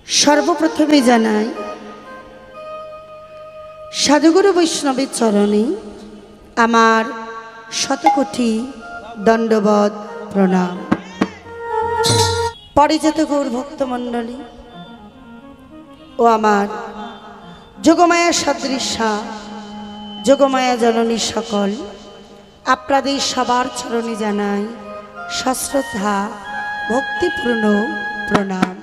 सर्वप्रथमे जानाई साधुगुरु वैष्णवेर चरणे आमार शतकोटी दंडवत प्रणाम। परिचित गौर भक्तमंडली ओ आमार जोगमाया सदृशा जोगमाया जननी सकल आपनादेर सबार चरणे जानाई सश्रद्धा भक्तिपूर्ण प्रणाम।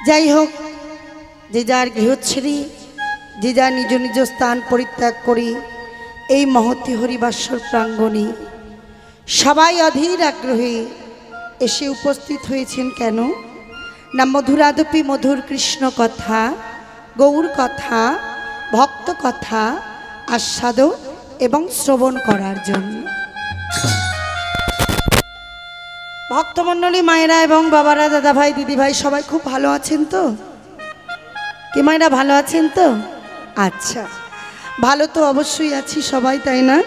যাই হোক, যে যার গৃহ ছেড়ে যে যার নিজ নিজ স্থান পরিত্যাগ করে এই মহতী হরিবাসর প্রাঙ্গণে সবাই অধীর আগ্রহে এসে উপস্থিত হয়েছেন কেন না মধুরাদপি মধুর কৃষ্ণ কথা, গৌর কথা, ভক্ত কথা আস্বাদ এবং শ্রবণ করার জন্য। ভক্তমণ্ডলী মায়েরা এবং বাবারা, দাদা ভাই, দিদি ভাই সবাই খুব ভালো আছেন তো? কি মায়েরা ভালো আছেন তো? আচ্ছা, ভালো তো অবশ্যই আছি সবাই, তাই না?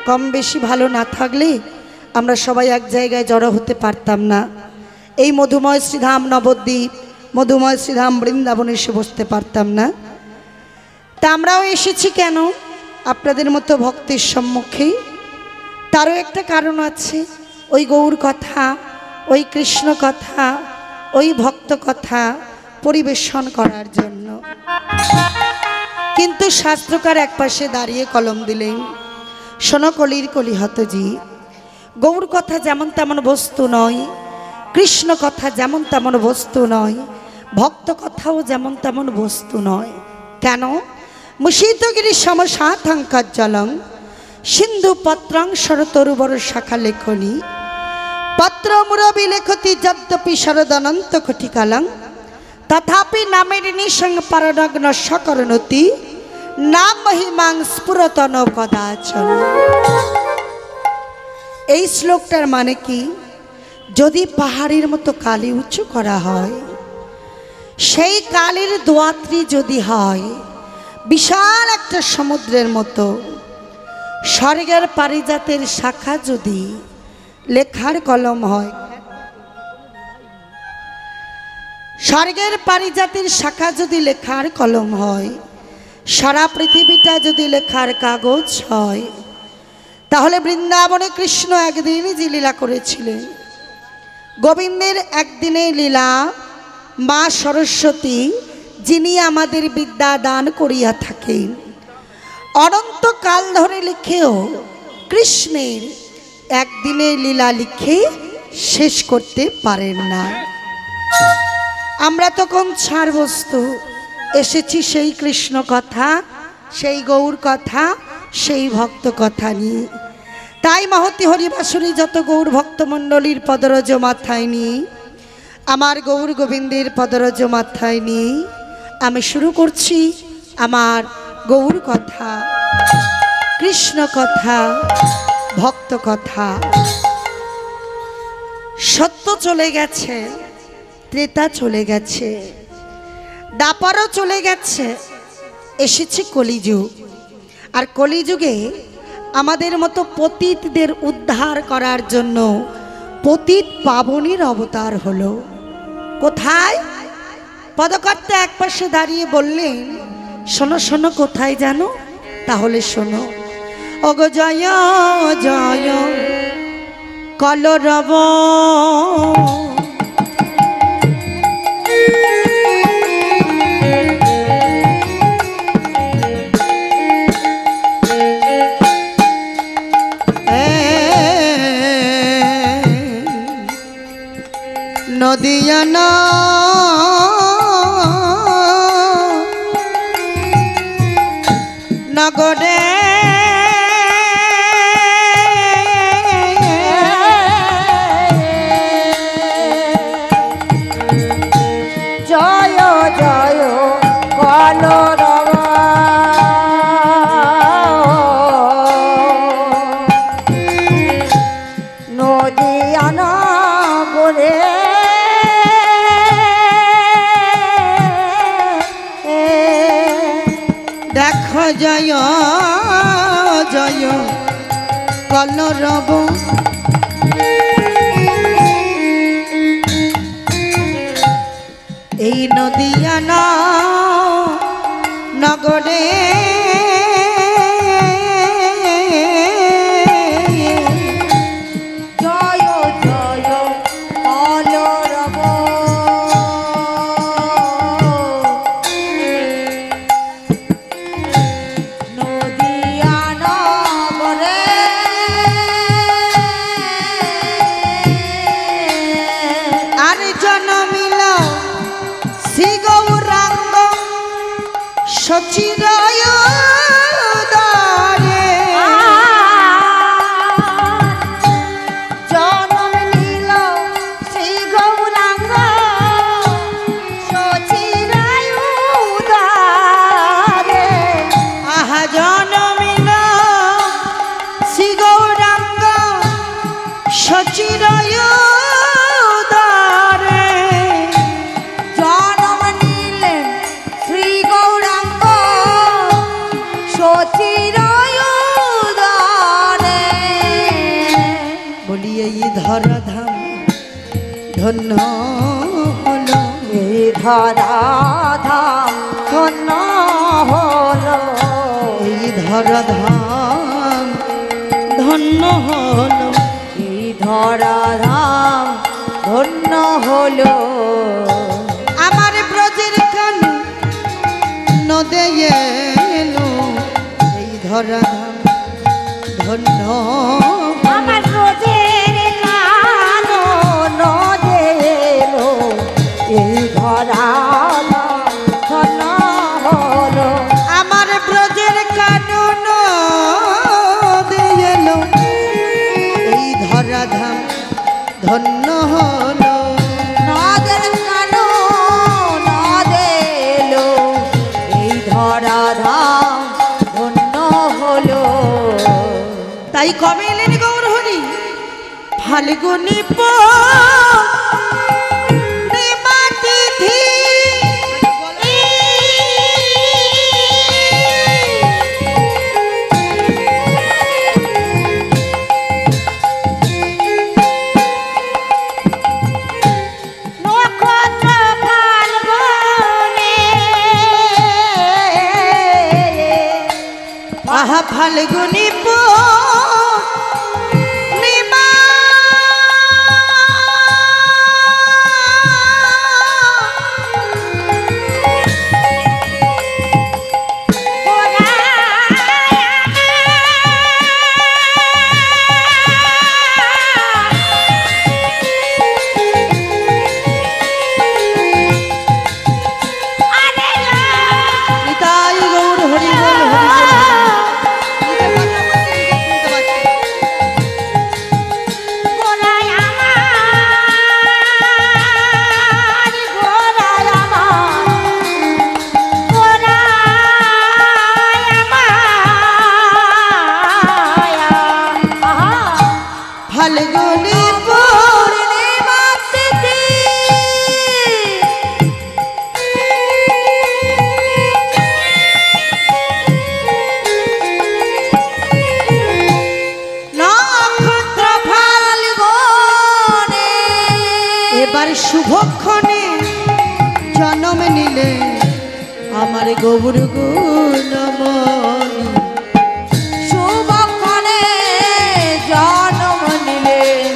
কম বেশি ভালো না থাকলে আমরা সবাই এক জায়গায় জড়ো হতে পারতাম না। এই মধুময় শ্রীধাম নবদ্বীপ, মধুময় শ্রীধাম বৃন্দাবনে এসে বসতে পারতাম না। তা আমরাও এসেছি কেন আপনাদের মতো ভক্তের সম্মুখে? তারও একটা কারণ আছে। ওই গৌর কথা, ওই কৃষ্ণ কথা, ওই ভক্ত কথা পরিবেশন করার জন্য। কিন্তু শাস্ত্রকার একপাশে দাঁড়িয়ে কলম দিলেন, শোনো কলির কলিহতজি, গৌর কথা যেমন তেমন বস্তু নয়, কৃষ্ণ কথা যেমন তেমন বস্তু নয়, ভক্ত কথাও যেমন তেমন বস্তু নয়। কেন? মুষিতগিরি সমসাথঙ্কার জলং সিন্ধু পত্রং শরতরুবর শাখা লেখনী পত্র মুরবি লেখতি যদ্যপি শরদনন্ত কটিকালং তথাপি নামের নিসঙ্গ পারনগ্ন সকরণতি নাম মহিমাং স্ফুরতন কদাচন। এই শ্লোকটার মানে কি? যদি পাহাড়ের মতো কালি উঁচু করা হয়, সেই কালির দোয়াত্রী যদি হয় বিশাল একটা সমুদ্রের মতো, স্বর্গের পারিজাতের শাখা যদি লেখার কলম হয়, স্বর্গের পারিজাতের শাখা যদি লেখার কলম হয়, সারা পৃথিবীটা যদি লেখার কাগজ হয়, তাহলে বৃন্দাবনে কৃষ্ণ একদিনই যে লীলা করেছিলেন, গোবিন্দের একদিনে লীলা মা সরস্বতী যিনি আমাদের বিদ্যা দান করিয়া থাকেন, অনন্তকাল ধরে লিখেও কৃষ্ণের একদিনের লীলা লিখে শেষ করতে পারেন না। আমরা তখন ছাড় বস্তু এসেছি সেই কৃষ্ণ কথা, সেই গৌর কথা, সেই ভক্ত কথা নিয়ে। তাই মহতী হরিবাসরী যত গৌর ভক্তমণ্ডলীর পদরজ মাথায় নিয়ে, আমার গৌর গোবিন্দের পদরজ মাথায় নিয়ে আমি শুরু করছি আমার গৌর কথা, কৃষ্ণ কথা, ভক্ত কথা। সত্য চলে গেছে, ত্রেতা চলে গেছে, দাপারও চলে গেছে, এসেছে কলিযুগ। আর কলিযুগে আমাদের মতো পতিতদের উদ্ধার করার জন্য পতিত পাবনীর অবতার হলো। কোথায়? পদকর্তা একপাশে দাঁড়িয়ে বললেন, শোনো শোনো, কোথায় জানো? তাহলে শোনো, ওগো জয় জয় কলরব নদিয়ানা নগরে জয় জয় কলরব নদিয়ানা গোরে দেখো জয় জয় কলরব সচিরায় উদারে জনম নীল শ্রী গৌরাঙ্গ সচিরায় উদারে আহা জনমিল শ্রী গৌরাঙ্গ সচিরায় উদারে জনম নিলেন শ্রী গৌরাঙ্গ সচিরায় উদারে বলি এই ধরাধাম ধন্য হলো এই ধরাধাম ধন্য হলো এই ধরাধাম ধন্য হলো এই ধরাধাম ধন্য হলো আমার ব্রজের কান নদে এলো এই ধরাধাম ধন্য আমার রোজের কানো নদে এলো এই ধরাধাম ধন্য হলো আমার ব্রজের কানন এলো এই ধরাধাম ধন্য হলো নদের কানো নদে এলো এই ধরাধাম ধন্য হলো তাই কবে এলেন গৌর হরি ফাল্গুনি পূর্ণিমা তিথি নক্ষত্র ফাল্গুনে আহা ফাল্গুনি পূর্ণিমা নিতাই গৌর হরি বল হরি ফাল্গুনি পূর্ণিমা তিথি নক্ষত্র ফাল্গুনে এবার শুভক্ষণে জন্ম নিলে আমার গৌর গুণমণি শুভক্ষণে জন্ম নিলেন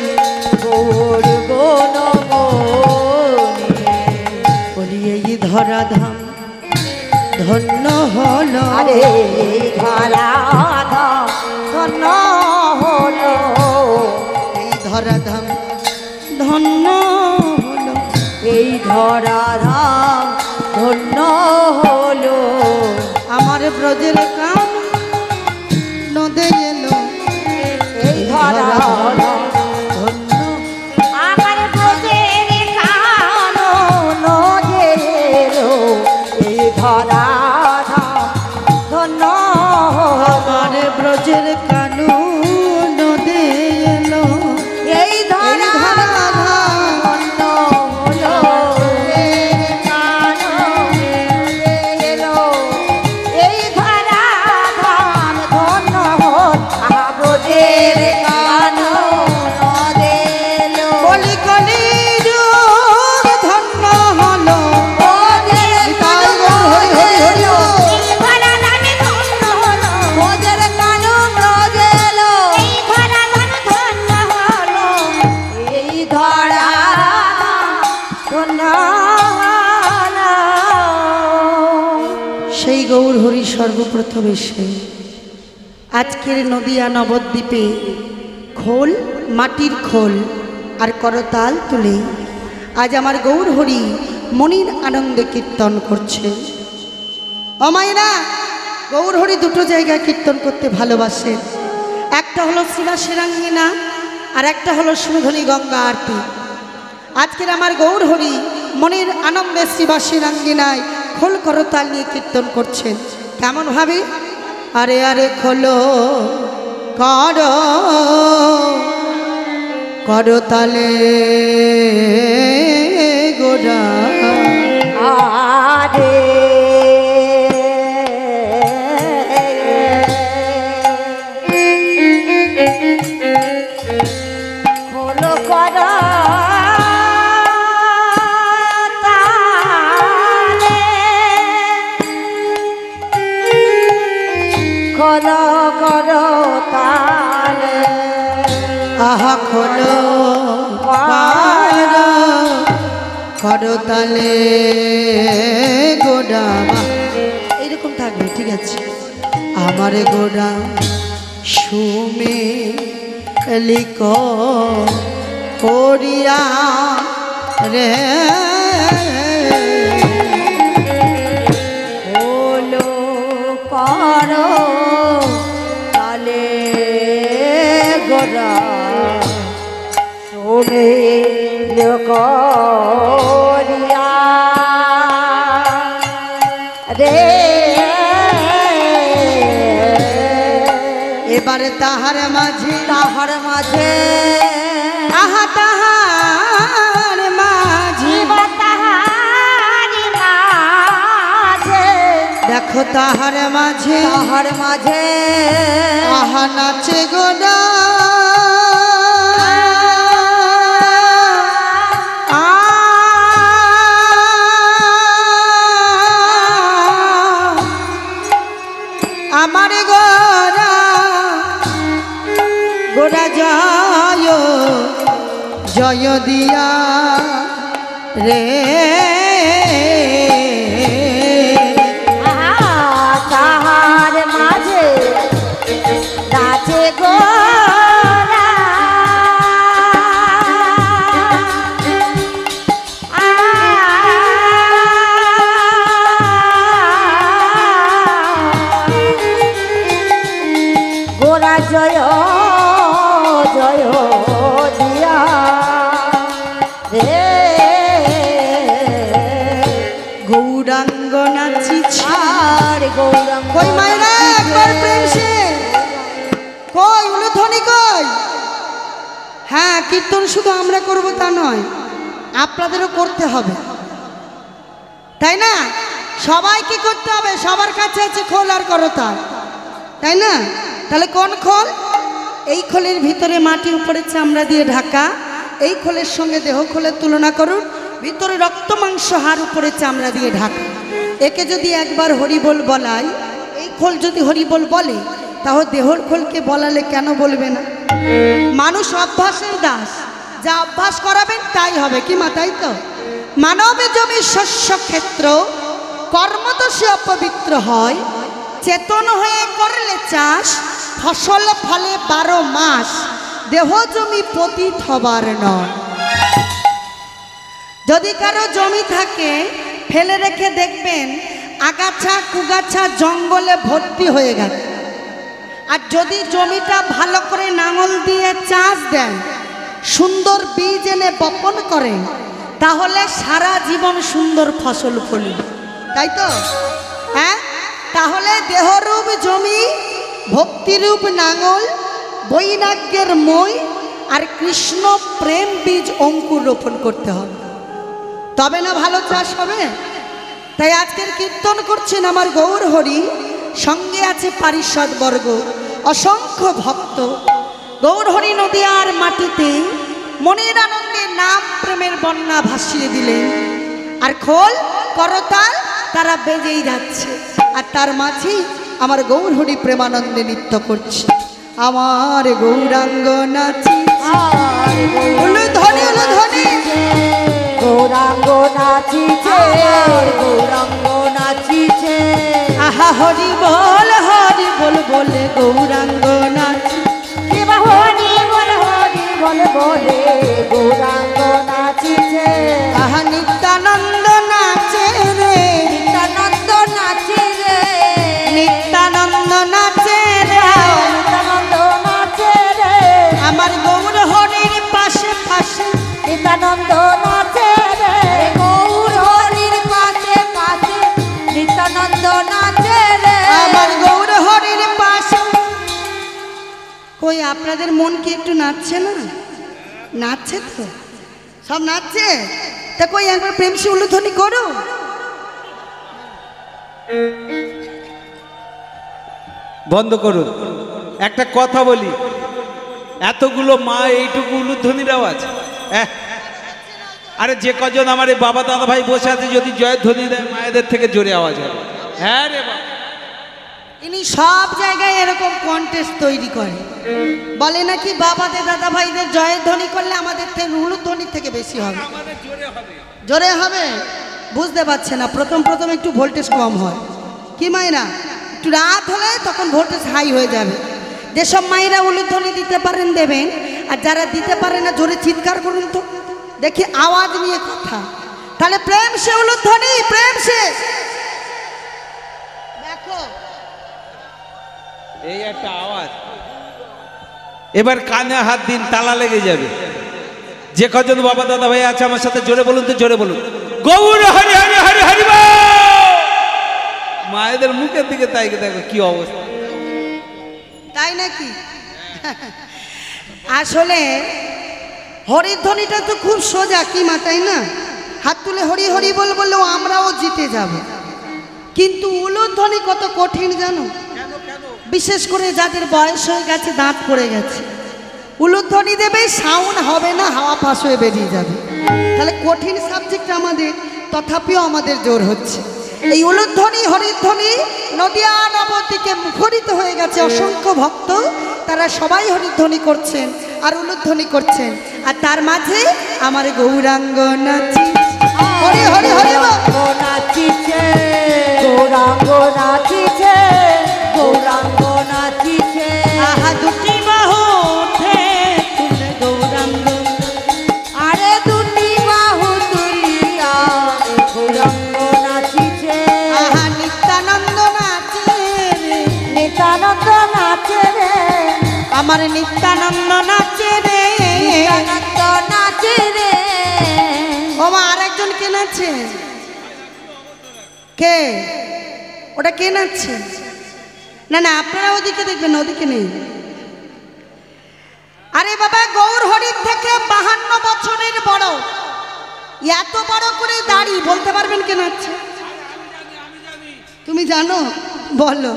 গৌর গুণমণি বলি এই ধরাধাম ধন্য হলো আরে ধরাধাম ধন্য হলো এই ধরাধাম ধন্য হলো এই ধরাধাম ধন্য হলো আমার ব্রজের কান নদে এলো এই ধরাধাম ধন্য আমার ব্রজের কানো নদে এলো এই ধরাধাম ধন্য হলো আমার ব্রজের কানু নদে এলো এই ধরাধাম ধন্য হলো এই কানো নদে এলো এই ধরাধাম ধন্য হলো আমার ব্রজের কানো নদে এলো বলি কলি যুগ ধন্য হলো ব্রজের নিতাই গৌর হরি হরি হরি এই ধরাধামে ধন্য হলো ব্রজের কানো ব্রজে এলো এই ধরাধাম ধন্য হলো এই ধরাধাম ধন্য হলো সেই গৌর হরি সর্বপ্রথম এসে আজকের নদিয়া নবদ্বীপে খোল মাটির খোল আর করতাল তুলে আজ আমার গৌর হরি মনির আনন্দে কীর্তন করছে। অমাইরা গৌর হরি দুটো জায়গায় কীর্তন করতে ভালোবাসে, একটা হলো শিবা সেরাঙ্গিনা আর একটা হলো সুধনী গঙ্গা আরতি। আজকের আমার গৌর হরি মনের আনন্দে শিবা সেরাঙ্গিনায় খোল করতাল নিয়ে কীর্তন করছেন। কেমন ভাবে? আরে আরে খোলো কর করতালে গোরা আরে খোলো করো তালে, খোলো করো তালে, আহা খোলো করতালে গোডা। এইরকম থাকবে, ঠিক আছে। আমার গোডা সুমে লিক করিয়া রে খোলো করো তালে গোরা শোনে করিয়া রে। এবারে তাহার মাঝে তাহার মাঝে আহা তাহার মাঝে তাহার মাঝে দেখো তাহার মাঝে তাহার মাঝে আহা নাচে গোডা আমার গোরা গোরা জয় জয় দিয়া রে তাহার মাঝে নাচে গোরা গোরা জয় জয় দিয়া রে। গৌরাঙ্গ নাচিছে আর গৌরাঙ্গ কই মায়েরা একবার প্রেম সে কই উলুধ্বনি কই? হ্যাঁ, কীর্তন শুধু আমরা করব তা নয়, আপনাদেরও করতে হবে, তাই না? সবাইকে করতে হবে, সবার কাছে আছে খোল আর করতাল, তাই না? তাহলে কোন খোল? এই খোলের ভিতরে মাটি, উপরে চামড়া দিয়ে ঢাকা। এই খোলের সঙ্গে দেহ খোলের তুলনা করুন, ভিতরে রক্ত মাংস, হাড়, উপরে চামড়া দিয়ে ঢাকা। একে যদি একবার হরিবোল বলাই, এই খোল যদি হরিবোল বলে, তাহলে দেহর খোলকে বলালে কেন বলবে না? মানুষ অভ্যাসের দাস, যা অভ্যাস করাবেন তাই হবে, কি মা? তাই তো। মানবে জমি শস্য ক্ষেত্র, কর্মদোষে অপবিত্র হয়, চেতন হয়ে করলে চাষ, ফসল ফলে 12 মাস, দেহ জমি পতিত হবার নয়। যদি কারো জমি থাকে, ফেলে রেখে দেখবেন আগাছা কুগাছা জঙ্গলে ভর্তি হয়ে গেছে। আর যদি জমিটা ভালো করে নাঙল দিয়ে চাষ দেন, সুন্দর বীজ এনে বপন করেন, তাহলে সারা জীবন সুন্দর ফসল ফলবে, তাই তো? হ্যাঁ, তাহলে দেহরূপ জমি, ভক্তিরূপ নাঙল, বৈরাগ্যের মই আর কৃষ্ণ প্রেম বীজ অঙ্কুর রোপণ করতে হবে, তবে না ভালো চাষ হবে। তাই আজকের কীর্তন করছেন আমার গৌর হরি, সঙ্গে আছে পারিষদ বর্গ, অসংখ্য ভক্ত। গৌর হরি নদিয়ার মাটিতে মনের আনন্দে নাম প্রেমের বন্যা ভাসিয়ে দিলেন, আর খোল করতাল তারা বেজেই যাচ্ছে, আর তার মাঝেই আমার গৌর হরি প্রেমানন্দে নৃত্য করছে। আমার গৌরাঙ্গ নাচি ধনী ধনী গৌরাঙ্গ নাচিছে, গৌরাঙ্গ নাচিছে, আহা হরি বল বলে গৌরাঙ্গ নাচি, হরি বল বলে গৌরাঙ্গ নাচিছে, আহা নিত্যানন্দ নাচে রে, নিত্যানন্দ নাচে রে, আপনাদের মন কি একটু নাচছে না? নাচছে তো, সব নাচছে। তা কই একবার প্রেম সে উলুধ্বনি করো। বন্ধ করুন। একটা কথা বলি, এতগুলো মা এইটুকু উলুধ্বনির আওয়াজ। আরে যে কজন আমার এই বাবা দাদা ভাই বসে আছে, যদি জয়ধ্বনি দেয় মায়েদের থেকে জোরে আওয়াজ হবে। হ্যাঁ রে বাবা, ইনি সব জায়গায় এরকম কন্টেস্ট তৈরি করে, বলে নাকি বাবাদের দাদা ভাইদের জয়ের ধ্বনি করলে আমাদের থেকে উলুধ্বনির থেকে বেশি হবে, জোরে হবে। বুঝতে পারছে না, প্রথম প্রথম একটু ভোল্টেজ কম হয়। কি মায়েরা, একটু রাত হলে তখন ভোল্টেজ হাই হয়ে যাবে। যেসব মায়েরা উলুধ্বনি দিতে পারেন দেবেন, আর যারা দিতে পারে না জোরে চিৎকার করুন তো দেখি, আওয়াজ নিয়ে কথা। তাহলে প্রেম সে উলুধ্বনি, প্রেম সে। দেখো এই একটা আওয়াজ। এবার কানে হাত দিন, তালা লেগে যাবে। যে কজন বাবা দাদা ভাই আছে আমার সাথে জোরে বলুন তো, জোরে বলুন, গৌর হরি হরি হরি হরি বল। মায়েদের মুখের দিকে তাই দেখো কি অবস্থা, তাই নাকি? আসলে হরিধ্বনিটা তো খুব সোজা, কি মা তাই না? হাত তুলে হরি হরি বল বললেও আমরাও জিতে যাব। কিন্তু উলুধ্বনি কত কঠিন জানো? বিশেষ করে যাদের বয়স হয়ে গেছে, দাঁত পড়ে গেছে, উলুধ্বনি দেবে সাউন্ড হবে না, হাওয়া ফাঁস হয়ে বেরিয়ে যাবে। তাহলে কঠিন সাবজেক্ট আমাদের, তথাপিও আমাদের জোর হচ্ছে। এই উলুধ্বনি হরিধ্বনি নদিয়া নবদ্বীপে মুখরিত হয়ে গেছে। অসংখ্য ভক্ত তারা সবাই হরিধ্বনি করছেন আর উলুধ্বনি করছেন, আর তার মাঝে আমার গৌরাঙ্গ নাচি হরি হরি হরি নাচিছে, গৌরাঙ্গ নাচিছে, গৌরাঙ্গ নাচিছে। আহা দুটি বাহু উঠে তুলে গৌরাঙ্গ, আরে দুটি বাহু তুলিয়া গৌরাঙ্গ নাচিছে। আহা নিত্যানন্দ নাচে রে, নিত্যানন্দ নাচে রে, আমার নিত্যানন্দ নাচে রে, নিত্যানন্দ নাচে রে। ওমা আরেকজন কে নাচছে? কে ওটা, কে নাচছে? না না, আপনারা ওদিকে দেখবেন, ওদিকে নেই। আরে বাবা, গৌর হরির থেকে 52 বছরের বড়, এত বড় করে দাড়ি, বলতে পারবেন কে নাচছে? তুমি জানো? বলো।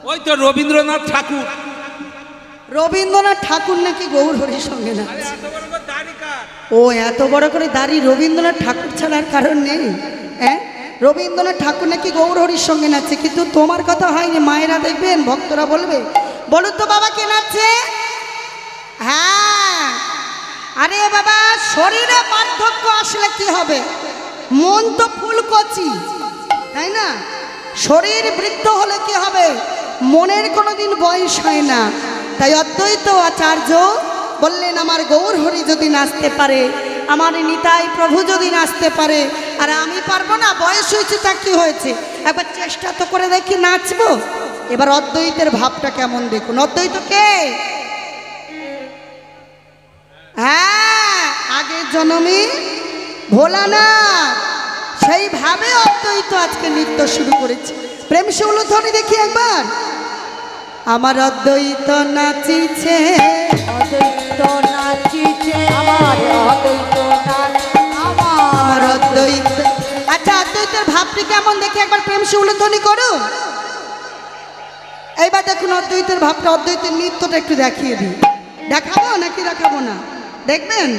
ওই তো রবীন্দ্রনাথ ঠাকুর। রবীন্দ্রনাথ ঠাকুর নাকি গৌর হরির সঙ্গে নাচছে? ও এত বড় করে দাড়ি, রবীন্দ্রনাথ ঠাকুর ছাড়ার কারণ নেই। হ্যাঁ, রবীন্দ্রনাথ ঠাকুর নাকি গৌর হরির সঙ্গে নাচছে, কিন্তু তোমার কথা হয়নি। মায়েরা দেখবেন, ভক্তরা বলবে, বলুন তো বাবা কে নাচছে? হ্যাঁ, আরে বাবা, শরীরে পার্থক্য আসলে কি হবে? মন তো ফুলকচি, তাই না? শরীর বৃদ্ধ হলে কি হবে? মনের কোনোদিন বয়স হয় না। তাই অদ্বৈত আচার্য বললেন, আমার গৌর হরি যদি নাচতে পারে, আমার নিতাই প্রভু যদি নাচতে পারে, আর আমি পারবো না? বয়স হয়েছে তা কি হয়েছে, একবার চেষ্টা তো করে দেখি, নাচবো। এবার অদ্বৈতের ভাবটা কেমন দেখুন। অদ্বৈত কে? হ্যাঁ, আগের জন্মে ভোলানাথ, সেইভাবে অদ্বৈত আজকে নৃত্য শুরু করেছে। প্রেম সে উলুধ্বনি দেখি একবার। আমার অদ্বৈত নাচিছে, অদ্বৈত নাচিছে, আমার অদ্বৈত নাচ, আমার অদ্বৈত। আচ্ছা, অদ্বৈতের ভাবটি কেমন দেখি একবার প্রেম সে উলুধ্বনি করুন। এইবার দেখুন অদ্বৈতের ভাবটা, অদ্বৈতের নৃত্যটা একটু দেখিয়ে দিই। দেখাবো নাকি দেখাবো না? দেখবেন,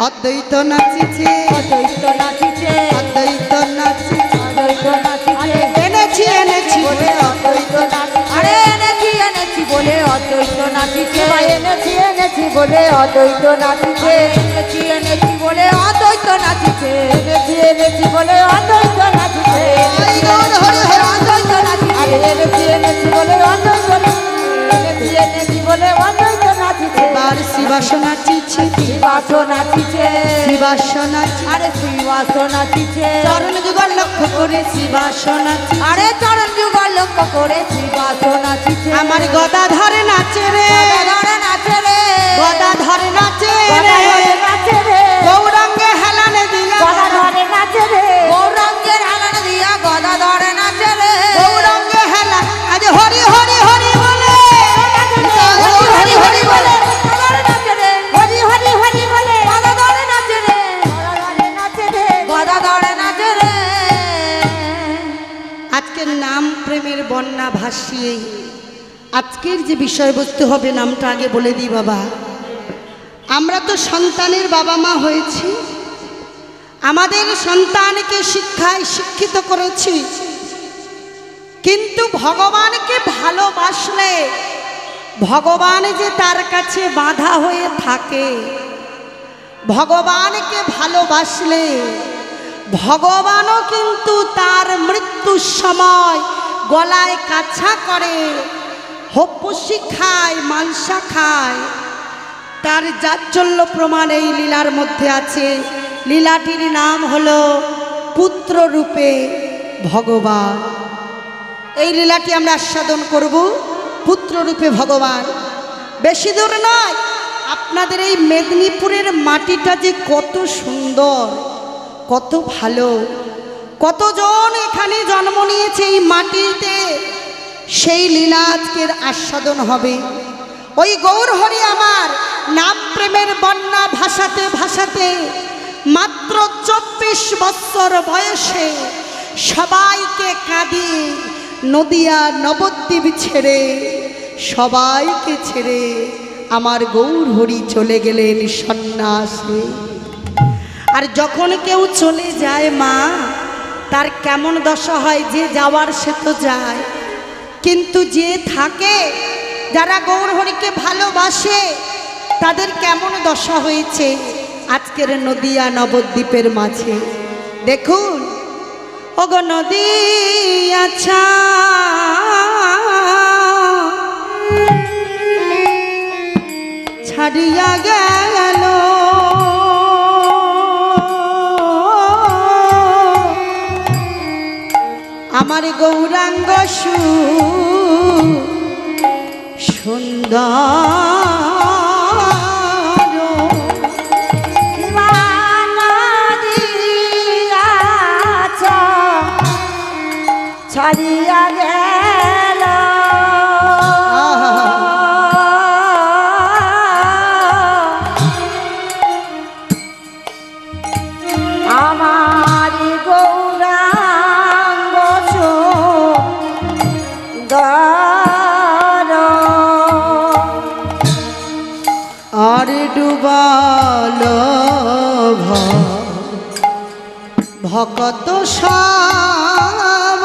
অদ্বৈত নাচিছে, অদ্বৈত নাচিছে, অদ্বৈত নাচিছে, অদ্বৈত নাচিছে। এনেছি এনেছি বলে অদ্বৈত নাচিছে, আরে এনেছি এনেছি বলে অদ্বৈত নাচিছে, এনেছি এনেছি বলে অদ্বৈত নাচিছে, এনেছি এনেছি বলে অদ্বৈত নাচিছে, এনেছি এনেছি বলে অদ্বৈত নাচিছে, এই গৌর হরি হরি অদ্বৈত নাচিছে, আরে এনেছি এনেছি বলে অদ্বৈত নাচিছে, এনেছি এনেছি বলে অদ্বৈত নাচিছে। বার শিবাস নাচিছে, শিবাস নাচিছে, শিবাস নাচিছে, আরে শিবাস নাচিছে, চরণ যুগল লক্ষ্য করে শিবাস নাচিছে, আরে চরণ যুগল লক্ষ্য করে শিবাস নাচিছে। আমার গদা ধরে নাচে রে, ধরে নাচে রে, গদা ধরে নাচে রে, ধরে নাচে রে, গৌরাঙ্গে হেলানে দিয়া, গদা ধরে নাচে রে, গৌরাঙ্গের হেলান দিয়া গদা ধরে নাচে রে, গৌরাঙ্গে হেলা, আজ হরি হরি হরি বলে, হরি হরি হরি বলে, ভাসিয়ে আজকের যে বিষয়বস্তু হবে নামটা আগে বলে দিই বাবা। আমরা তো সন্তানের বাবা মা হয়েছি, আমাদের সন্তানকে শিক্ষায় শিক্ষিত করেছি, কিন্তু ভগবানকে ভালোবাসলে ভগবান যে তার কাছে বাধা হয়ে থাকে, ভগবানকে ভালোবাসলে ভগবানও কিন্তু তার মৃত্যুর সময় গলায় কাছা করে, হপ্পসি খায়, মালসা খায়। তার জাজ্জল্য প্রমাণ এই লীলার মধ্যে আছে। লীলাটির নাম হলো পুত্র রূপে ভগবান। এই লীলাটি আমরা আস্বাদন করব, পুত্র রূপে ভগবান। বেশি দূর নয়, আপনাদের এই মেদিনীপুরের মাটিটা যে কত সুন্দর, কত ভালো, কতজন এখানে জন্ম নিয়েছে এই মাটিতে, সেই লীলা আজকের আস্বাদন হবে। ওই গৌরহরি আমার নাম প্রেমের বন্যা ভাসাতে ভাসাতে মাত্র 24 বছর বয়সে সবাইকে কাঁদিয়ে নদিয়া নবদ্বীপ ছেড়ে, সবাইকে ছেড়ে আমার গৌরহরি চলে গেলেন সন্ন্যাসে। আর যখন কেউ চলে যায় মা, তার কেমন দশা হয়? যে যাওয়ার সে তো যায়, কিন্তু যে থাকে, যারা গৌরহরিকে ভালোবাসে, তাদের কেমন দশা হয়েছে আজকের নদিয়া নবদ্বীপের মাঝে। দেখুন, ওগো নদিয়া ছা ছাড়িয়া গেল আমার গৌরাঙ্গ সুন্দর ছাড়িয়া গেল আমার গৌরাঙ্গ সুন্দর আর ডুবাল ভকত সব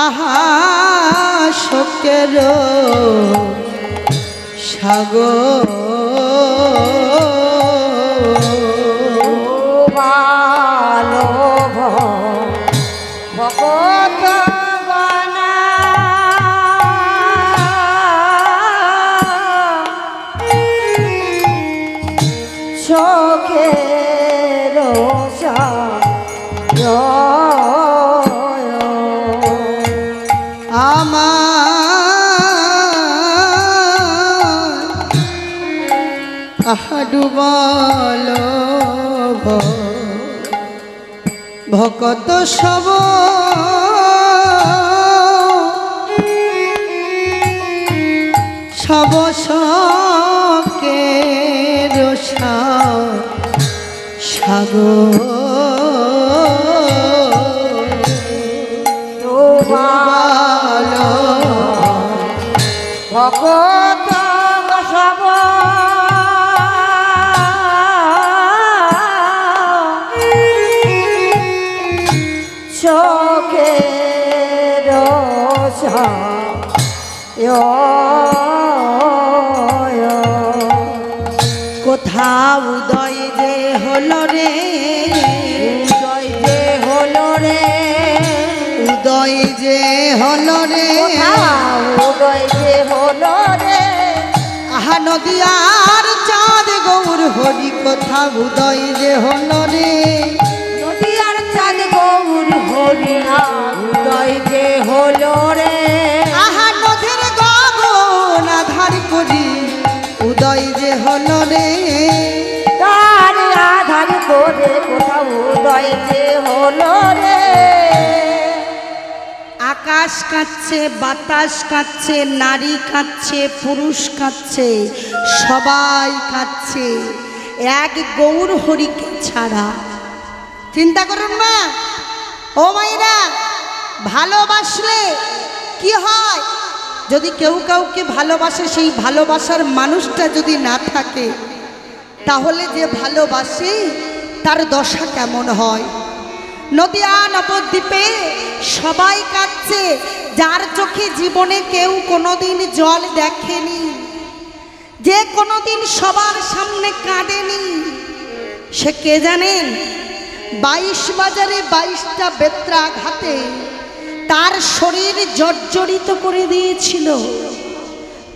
আহা শোকের সাগর ভালো ভগত গণা চোখের আহা ডুবাল ভকত সব সব শোকের সাগর ডুবাল ভগত সব চোখের কোথাও উদয় যে হলো রে, উদয় যে হলো রে, উদয় যে হলো রে, উদয় যে হলো রে, আহা নদিয়ার চাঁদ গৌর হরি কোথাও উদয় যে হলো রে, নদিয়ার চাঁদ গৌর হরি উদয় যে হলো রে, আহা নদীর গগন আধার করি উদয় যে হলো রে, তার আধার করে কোথাও উদয় যে হলো রে। আকাশ কাঁদছে, বাতাস কাঁদছে, নারী কাঁদছে, পুরুষ কাঁদছে, সবাই কাঁদছে এক গৌর হরিকে ছাড়া। চিন্তা করুন না, ও মাইরা, ভালোবাসলে কি হয়? যদি কেউ কাউকে ভালোবাসে, সেই ভালোবাসার মানুষটা যদি না থাকে, তাহলে যে ভালোবাসে তার দশা কেমন হয়? নদিয়া নবদ্বীপে সবাই কাঁদছে, যার চোখে জীবনে কেউ কোনোদিন জল দেখেনি, যে কোনোদিন সবার সামনে কাঁদেনি, সে কে জানেন? 22 বাজারে 22টা বেত্রাঘাতে তার শরীর জর্জরিত করে দিয়েছিল,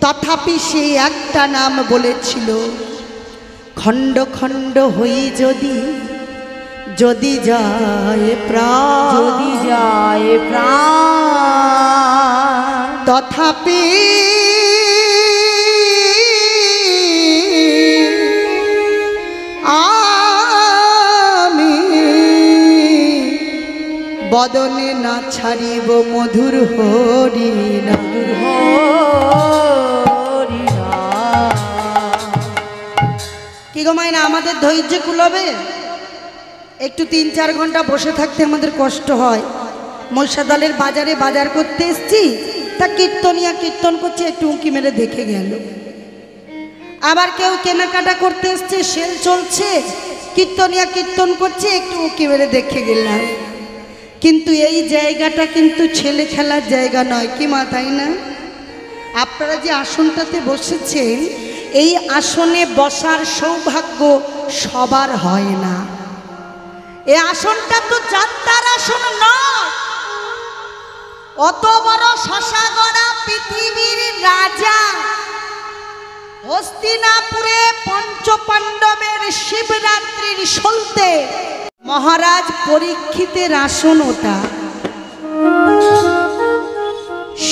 তথাপি সে একটা নাম বলেছিল, খণ্ড খণ্ড হই যদি, যদি যায় প্রাণ, যদি যায় প্রাণ, তথাপি আমি বদনে না ছাড়িব মধুর হরিনাম। কি গো মাইনা, আমাদের ধৈর্য কুলবে? একটু 3-4 ঘন্টা বসে থাকতে আমাদের কষ্ট হয়। মহিষাদলের বাজারে বাজার করতে এসছি, তা কীর্তনিয়া কীর্তন করছে, একটু উঁকি মেরে দেখে গেল। আবার কেউ কেনাকাটা করতে এসছে, সেল চলছে, কীর্তনিয়া কীর্তন করছে, একটু উঁকি মেরে দেখে গেলাম। কিন্তু এই জায়গাটা কিন্তু ছেলে খেলার জায়গা নয়, কি মা, তাই না? আপনারা যে আসনটাতে বসেছেন, এই আসনে বসার সৌভাগ্য সবার হয় না। এই আসনটা তো যাত্রার আসন নয়। অত বড় শশাগড়া পৃথিবীর রাজা, হস্তিনাপুরে পঞ্চপাণ্ডবের শিবরাত্রির সলতে মহারাজ পরীক্ষিতের আসন ওটা।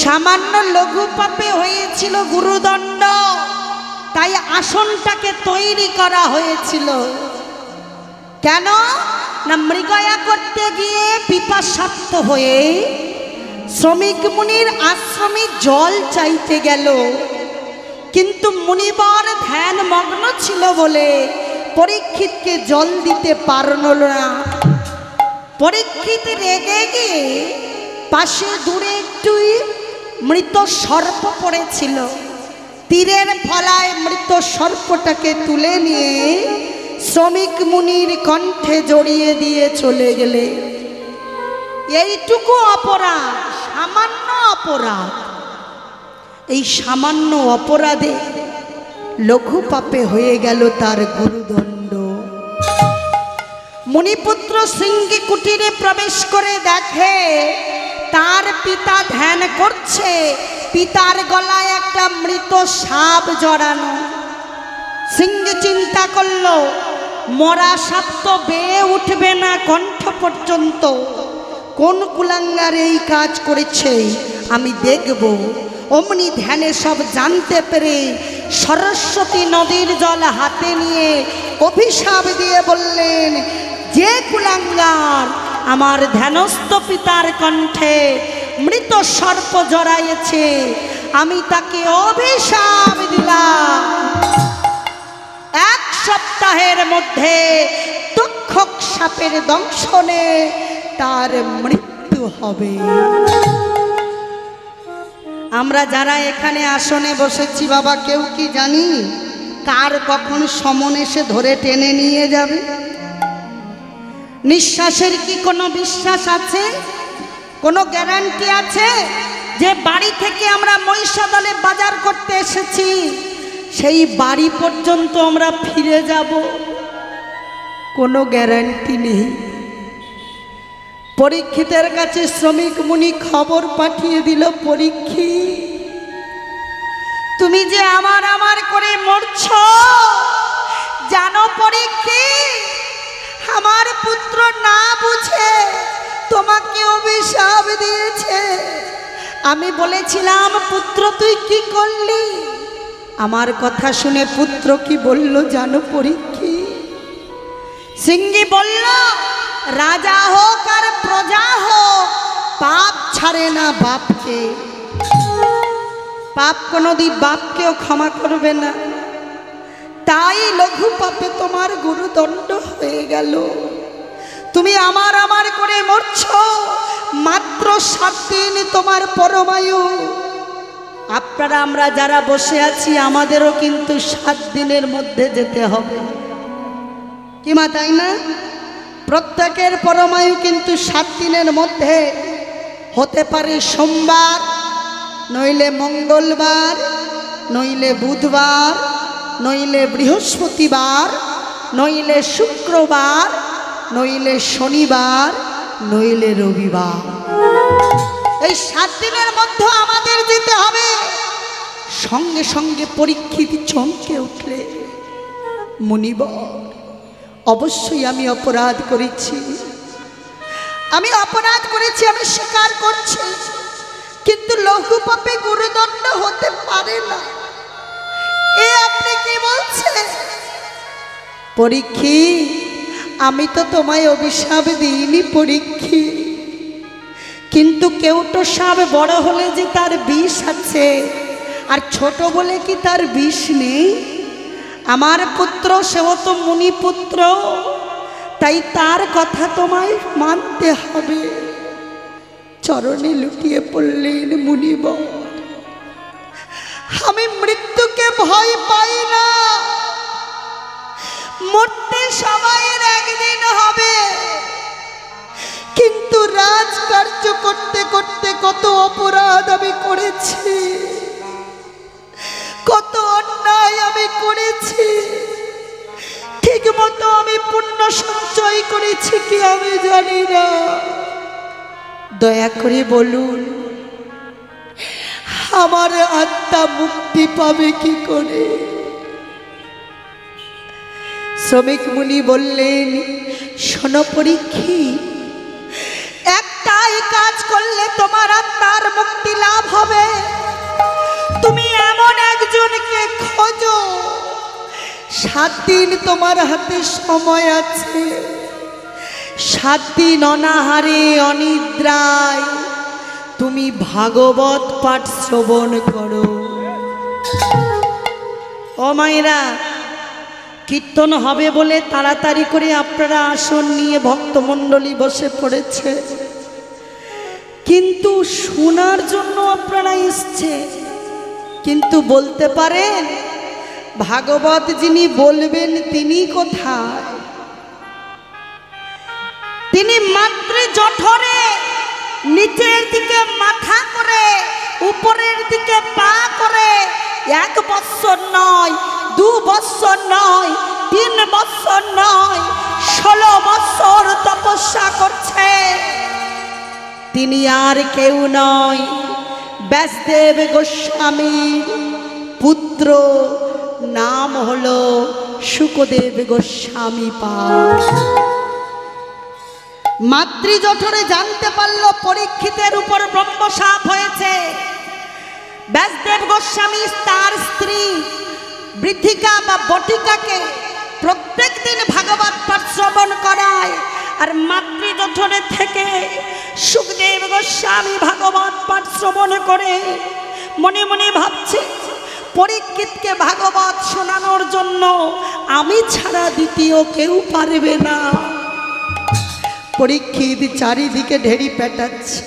সামান্য লঘু পাপে হয়েছিল গুরুদণ্ড, তাই আসনটাকে তৈরি করা হয়েছিল। কেন না, মৃগয়া করতে গিয়ে পিপাসার্ত হয়ে শ্রমিক মুনির আশ্রমে জল চাইতে গেল, কিন্তু মুনিবর ধ্যান মগ্ন ছিল বলে পরীক্ষিতকে জল দিতে পারল না। পরীক্ষিত রেগে গিয়ে পাশে দূরে একটু মৃত সর্প পড়েছিল, তীরের ফলায় মৃত সর্পটাকে তুলে নিয়ে শ্রমিক মুনির কণ্ঠে জড়িয়ে দিয়ে চলে গেলে। এইটুকু অপরাধ, সামান্য অপরাধ, এই সামান্য অপরাধে লঘু পাপে হয়ে গেল তার গুরুদণ্ড। মুনিপুত্র সিংহী কুটিরে প্রবেশ করে দেখে তার পিতা ধ্যান করছে, পিতার গলায় একটা মৃত সাপ জড়ানো। সিংহী চিন্তা করল, মরা সাপ তো বেয়ে উঠবে না কণ্ঠ পর্যন্ত, কোন কুলাঙ্গার এই কাজ করেছে, আমি দেখব। অমনি ধ্যানে সব জানতে পেরে সরস্বতী নদীর জল হাতে নিয়ে অভিশাপ দিয়ে বললেন, যে কুলাঙ্গার আমার ধ্যানস্থ পিতার কণ্ঠে মৃত সর্প জড়াইছে, আমি তাকে অভিশাপ দিলাম, 1 সপ্তাহের মধ্যে তক্ষক সাপের দংশনে তার মৃত্যু হবে। আমরা যারা এখানে আসনে বসেছি বাবা, কেউ কি জানি কার কখন সমন এসে ধরে টেনে নিয়ে যাবে? নিঃশ্বাসের কি কোনো বিশ্বাস আছে? কোনো গ্যারান্টি আছে যে বাড়ি থেকে আমরা মহিষাদলে বাজার করতে এসেছি, সেই বাড়ি পর্যন্ত আমরা ফিরে যাব? কোনো গ্যারান্টি নেই। পরীক্ষিতের কাছে শ্রমিক মুনি খবর পাঠিয়ে দিল, পরীক্ষিত, তুমি যে আমার আমার করে মরছ, জানো পরীক্ষিত, আমার পুত্র না বুঝে তোমাকে অভিশাপ দিয়েছে। আমি বলেছিলাম, পুত্র তুই কি করলি? আমার কথা শুনে পুত্র কি বলল জানো পরীক্ষিত? সিংহী বলল, রাজা হোক আর প্রজা হোক, পাপ ছাড়ে না বাপকে। পাপ কোনোদিন বাপকেও ক্ষমা করবে না, তাই লঘু পাপে তোমার গুরুদণ্ড হয়ে গেল। তুমি আমার আমার করে মরছো, মাত্র 7 দিন তোমার পরমায়ু। আপনারা আমরা যারা বসে আছি আমাদেরও কিন্তু 7 দিনের মধ্যে যেতে হবে, কি মা, তাই না? প্রত্যেকের পরমায়ু কিন্তু 7 দিনের মধ্যে হতে পারে সোমবার, নইলে মঙ্গলবার, নইলে বুধবার, নইলে বৃহস্পতিবার, নইলে শুক্রবার, নইলে শনিবার, নইলে রবিবার। এই 7 দিনের মধ্যে আমাদের যেতে হবে। সঙ্গে সঙ্গে পরীক্ষিত চমকে উঠলে, মুনিবর অবশ্যই আমি অপরাধ করেছি, আমি অপরাধ করেছি, আমি স্বীকার করছি, কিন্তু লঘু পাপে গুরুদণ্ড হতে পারে না। এ আপনি কি বলছেন? পরীক্ষিত, আমি তো তোমায় অভিশাপ দিইনি পরীক্ষিত, কিন্তু কেউটো সাপ বড় হলে যে তার বিষ আছে, আর ছোট বলে কি তার বিষ নেই? আমার পুত্র সেও তো মুনিপুত্র, তাই তার কথা তোমায় মানতে হবে। চরণে লুটিয়ে পড়লেন মুনিবর। আমি মৃত্যুকে ভয় পাই না, মরতে সবাইয়ের একদিন হবে, কিন্তু রাজকার্য করতে করতে কত অপরাধ আমি করেছি, কত অন্যায় আমি করেছি, ঠিক মতো আমি পুণ্য সঞ্চয় করেছি কি আমি জানি না। দয়া করে বলুন, আমার আত্মা মুক্তি পাবে কি করে? শ্রমিক মুনি বললেন, শোনো পরীক্ষিত, একটাই কাজ করলে তোমার আত্মার মুক্তি লাভ হবে। তুমি এমন একজনকে খোঁজো, 7 দিন তোমার হাতে সময় আছে, 7 দিন অনাহারে অনিদ্রায় তুমি ভাগবত পাঠ শ্রবণ করো। ও মায়েরা, কীর্তন হবে বলে তাড়াতাড়ি করে আপনারা আসন নিয়ে ভক্তমণ্ডলী বসে পড়েছে, কিন্তু শোনার জন্য আপনারা এসছে। কিন্তু বলতে পারেন ভাগবত যিনি বলবেন তিনি কোথায়? তিনি মাতৃ জঠরে নিচের দিকে মাথা করে উপরের দিকে পা করে 1 বৎসর নয়, 2 বৎসর নয়, 3 বৎসর নয়, 16 বৎসর তপস্যা করছে। তিনি আর কেউ নয়, ব্যাসদেব গোস্বামীর পুত্র, নাম হলো শুকদেব গোস্বামী পাল। মাতৃ জঠরে জানতে পারল পরীক্ষিতের উপর ব্রহ্মশাপ হয়েছে। ব্যাসদেব গোস্বামী তার স্ত্রী বৃদ্ধিকা বা বটিকাকে প্রত্যেক দিন ভাগবত পাঠ শ্রবণ করায়, আর মাতৃ জঠরে থেকে সুখদেব গোস্বামী ভাগবত পাঠ শ্রবণ করে মনে মনে ভাবছে, পরীক্ষিতকে ভাগবত শোনানোর জন্য আমি ছাড়া দ্বিতীয় কেউ পারবে না। পরীক্ষিত চারিদিকে ঢেড়ি পেটাচ্ছে,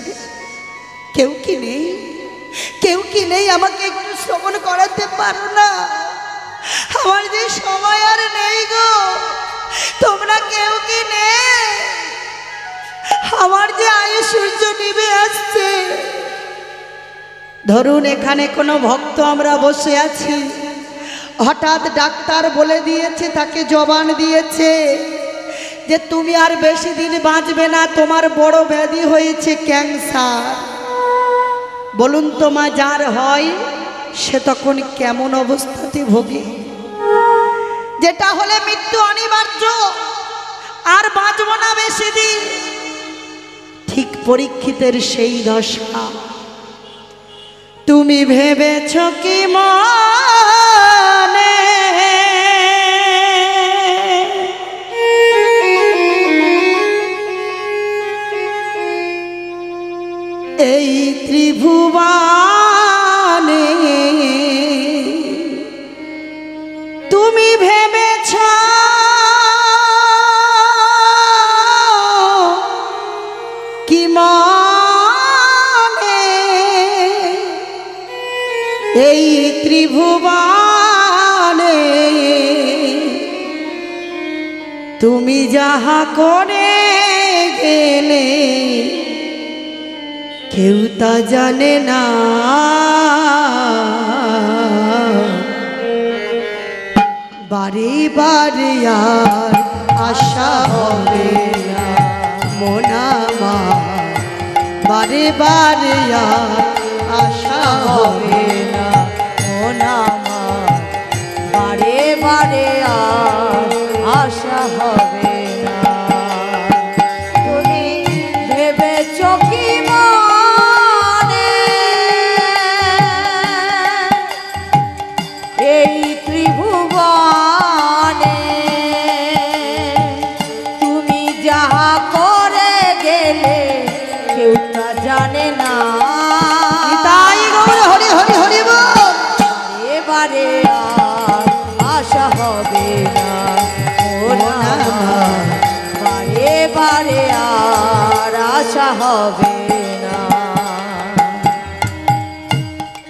কেউ কি নেই, কেউ কি নেই, আমাকে একটু শ্রবণ করাতে পারো না? আমার যে সময় আর নেই গো, তোমরা কেউ কি নেই? আমার যে আয়ু সূর্য নিভে আসছে। ধরুন এখানে কোনো ভক্ত আমরা বসে আছি, হঠাৎ ডাক্তার বলে দিয়েছে, তাকে জবান দিয়েছে যে তুমি আর বেশি দিন বাঁচবে না, তোমার বড় ব্যাধি হয়েছে ক্যান্সার। বলুন তো মা, যার হয় সে তখন কেমন অবস্থাতে ভোগে? যেটা হলে মৃত্যু অনিবার্য, আর বাঁচব না বেশি দিন। ঠিক পরীক্ষিতের সেই দশা। তুমি ভেবেছ কি মনে এই ত্রিভুবনে, তুমি ভেবেছ ত্রিভুবনে তুমি যাহা করে গেলে কেউ তা জানে না, বারে বারে আর আশা হবে না মন আমার, বারে বারে আর আশা হবে না মন আমার, বারে বারে আর আশা হবে না। তুমি ভেবেছ কি মনে এই ত্রিভুবনে তুমি যাহা করে গেলে কেউ তা জানে না, তাই গৌর হরি হরি হরি বল। এবারে আর আশা হবে না মন আমার, বারে বারে আর আশা হবে না।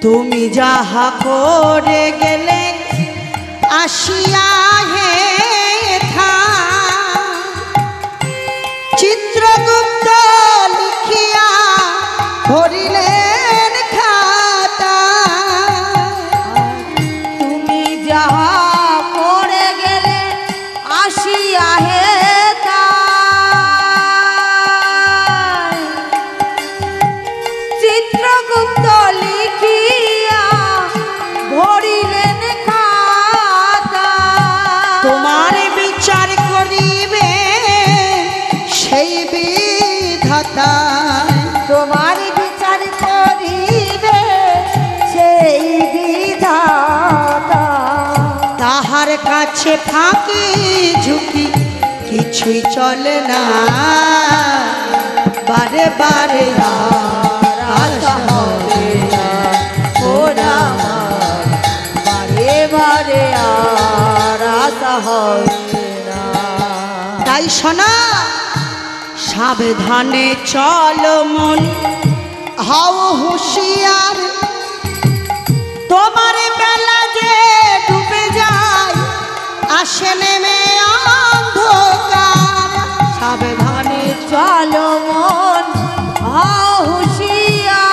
তুমি যাহা করে গেলে আসিয়া হে থা, চিত্রগুপ্ত লিখিয়া ভরিলেন খাতা। তুমি যাহা করে গেলে আসিয়া হে তাই, চিত্রগুপ্ত লিখিয়া ভরিলেন খাতা। তোমার বিচার করিবে সেই বিধাতা, তোমার বিচার করিবে সেই বিধাতা। তাহার কাছে ফাঁকি ঝুঁকি কিছুই চলে না, বারে বারে আর আশা হবে না মন আমার, বারে বারে আর আশা হবে না। তাই শোনা, সাবধানে চল মন হও হুঁশিয়ার, তোমার বেলা যে ডুবে যায় আসে নেমে অন্ধকার। সাবধানে চলো মন হও হুঁশিয়ার,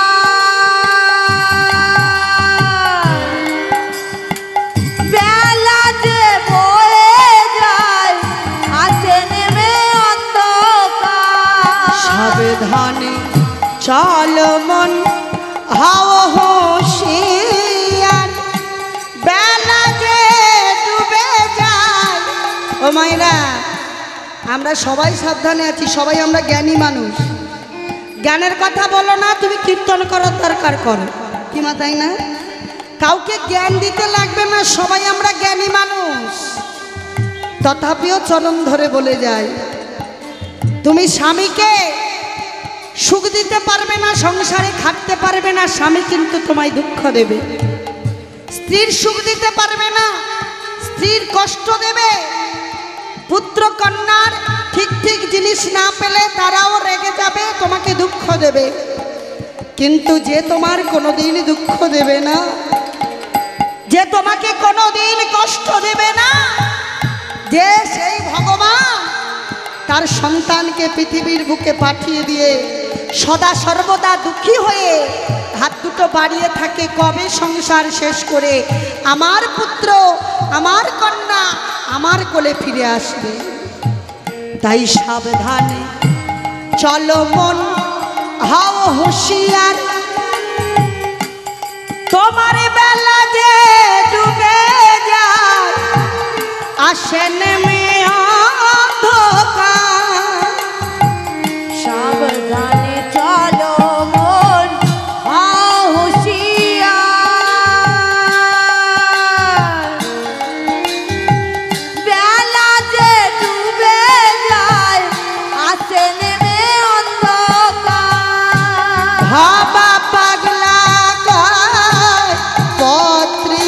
বেলা যে বয়ে যায় আসে নেমে অন্ধকার। সাবধানে চল মন হও হুঁশিয়ার, বেলা যে ডুবে যায়। ও মায়েরা, আমরা সবাই সাবধানে আছি, সবাই আমরা জ্ঞানী মানুষ। জ্ঞানের কথা বলো না, তুমি কীর্তন করার দরকার করো, কি মা তাই না? কাউকে জ্ঞান দিতে লাগবে না, সবাই আমরা জ্ঞানী মানুষ। তথাপিও চরণ ধরে বলে যায়, তুমি স্বামীকে সুখ দিতে পারবে না, সংসারে খাটতে পারবে না, স্বামী কিন্তু তোমায় দুঃখ দেবে। স্ত্রীর সুখ দিতে পারবে না, স্ত্রীর কষ্ট দেবে। পুত্র কন্যার ঠিক ঠিক জিনিস না পেলে তারাও রেগে যাবে, তোমাকে দুঃখ দেবে। কিন্তু যে তোমার কোনোদিন দুঃখ দেবে না, যে তোমাকে কোনোদিন কষ্ট দেবে না, যে সেই ভগবান তার সন্তানকে পৃথিবীর বুকে পাঠিয়ে দিয়ে সদা সর্বদা দুঃখী হয়ে হাত দুটো বাড়িয়ে থাকে, কবে সংসার শেষ করে আমার পুত্র আমার কন্যা আমার কোলে ফিরে আসবে। তাই সাবধানে চলো মন হও হুঁশিয়ার, তোমার বেলা যে ডুবে যায় আসে নেমে অন্ধকার। সাবধানে চলো মন হও হুঁশিয়ার, বেলা যে ডুবে যায় আসে নেমে অন্ধকার। ভাবা পাগলা কয় পত্রী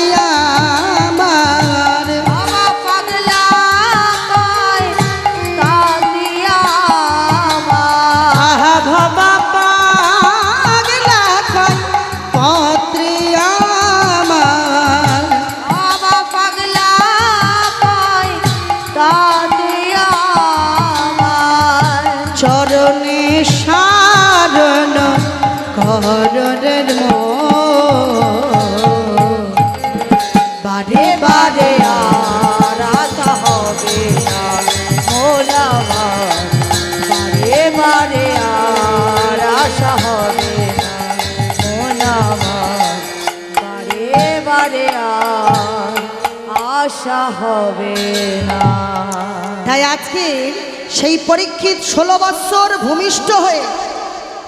বারে বারে আর আশা হবে না মন আমার, বারে বারে আর আশা হবে না মন আমার, বারে বারে আর আশা হবে না। তাই আজকে সেই পরীক্ষিত 16 বৎসর ভূমিষ্ঠ হয়ে,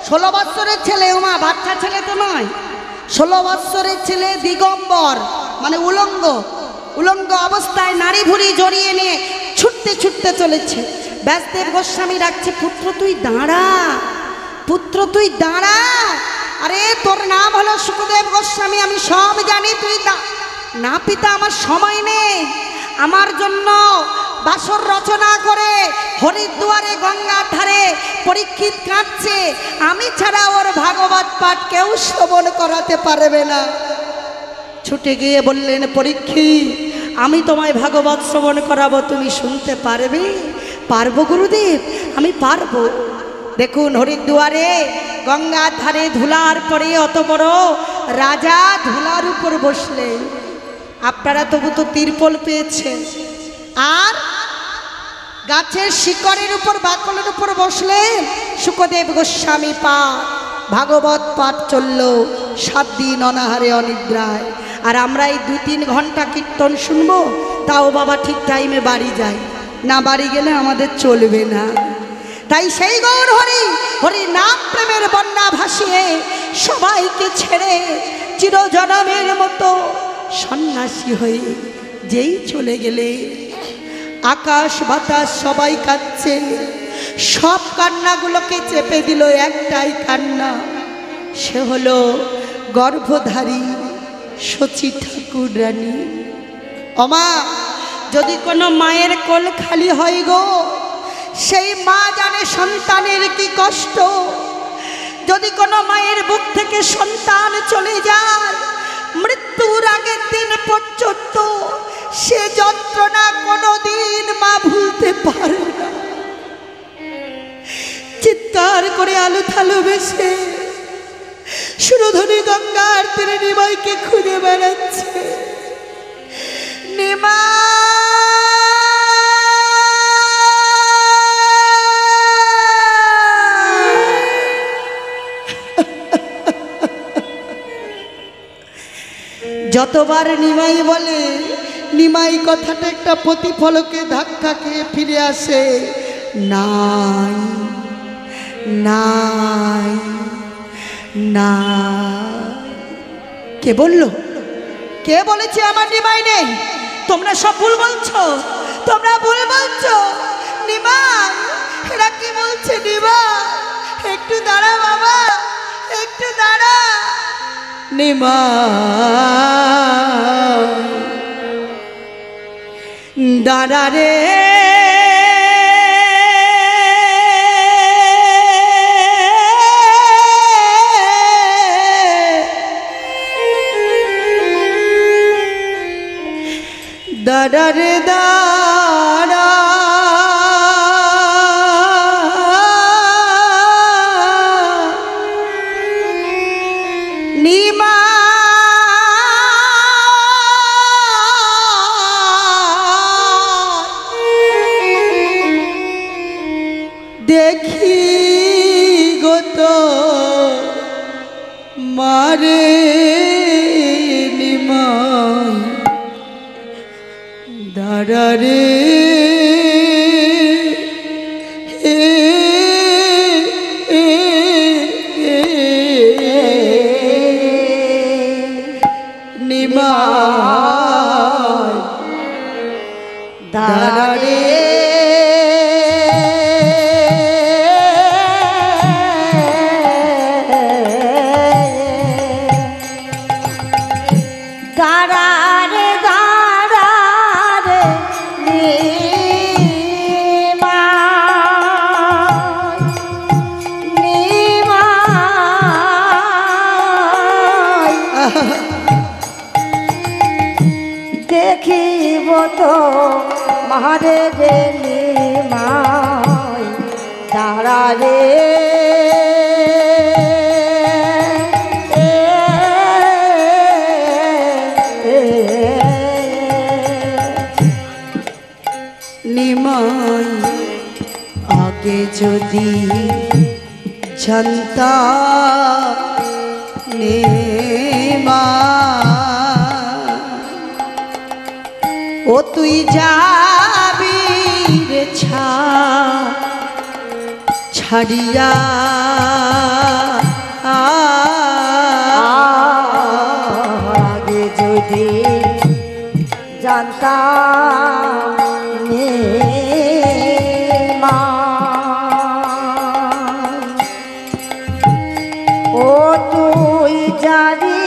16 বৎসরের ছেলে, ওমা বাচ্চা ছেলে তো নয়, 16 বৎসরের ছেলে দিগম্বর মানে উলঙ্গ, উলঙ্গ অবস্থায় নারী ভুড়ি জড়িয়ে নিয়ে ছুটতে ছুটতে চলেছে। ব্যাসদেব গোস্বামী ডাকছে, পুত্র তুই দাঁড়া, পুত্র তুই দাঁড়া। আরে তোর নাম হলো সুখদেব গোস্বামী, আমি সব জানি, তুই না পিতা আমার সময় নেই, আমার জন্য বাসর রচনা করে হরিদ্বারে গঙ্গার ধারে পরীক্ষিত কাঁদছে, আমি ছাড়া ওর ভাগবত পাঠ কেউ শ্রবণ করাতে পারবে না। ছুটে গিয়ে বললেন, পরীক্ষিত আমি তোমায় ভাগবত শ্রবণ করাবো, তুমি শুনতে পারবে? পারবো গুরুদেব, আমি পারবো। দেখুন হরিদ্বারে গঙ্গার ধারে ধুলার পরে অত বড় রাজা ধুলার উপর বসলেন। আপনারা তবু তো তিরপল পেয়েছেন, আর গাছের শিকড়ের উপর বাকলের উপর বসলেন সুখদেব গোস্বামী পাঠ, ভাগবত পাঠ চলল 7 দিন অনাহারে অনিদ্রায়। আর আমরা এই 2-3 ঘন্টা কীর্তন শুনবো, তাও বাবা ঠিক টাইমে বাড়ি যায় না, বাড়ি গেলে আমাদের চলবে না। তাই সেই গৌর হরি হরি নাম প্রেমের বন্যা ভাসিয়ে সবাইকে ছেড়ে চিরজনমের মতো সন্ন্যাসী হয়ে যেই চলে গেলে, আকাশ বাতাস সবাই কাঁদছে, সব কান্নাগুলোকে চেপে দিল একটাই কান্না, সে হলো গর্ভধারী শচী ঠাকুর রানী। ওমা, যদি কোনো মায়ের কোল খালি হয় গো, সেই মা জানে সন্তানের কি কষ্ট। যদি কোনো মায়ের বুক থেকে সন্তান চলে যায়, মৃত্যুর আগের দিন পর্যন্ত সে যন্ত্রণা কোনোদিন মা ভুলতে পারে না। চিৎকার করে আলো থালো বেশে সুরধনী গঙ্গার তীরে নিমাইকে খুঁজে বেড়াচ্ছে। নিমা যতবার নিমাই বলে, নিমাই কথাটা একটা প্রতিফলকে ধাক্কা খেয়ে ফিরে আসে, নাই নাই না। কে বলল? কে বলেছে আমার নিমাই নেই? তোমরা সব ভুল বলছো, তোমরা ভুল বলছো। নিমাই, এরা কি বলছে? নিমাই একটু দাঁড়া বাবা, একটু দাঁড়া। নিমাই দাঁড়া রে, দাঁড়া রে দাঁড়া, নিমা দেখি গো তো মারে, নিমাই দাঁড়া রে, নিমাই দাঁড়া রে। দেখিব তো মারে রে নিমাই দাঁড়া রে, নিমাই আগে যদি জানতা নিমাই ও তুই যাবি রে ছাড়িয়া আগে যদি জানতাম ও তুই জানি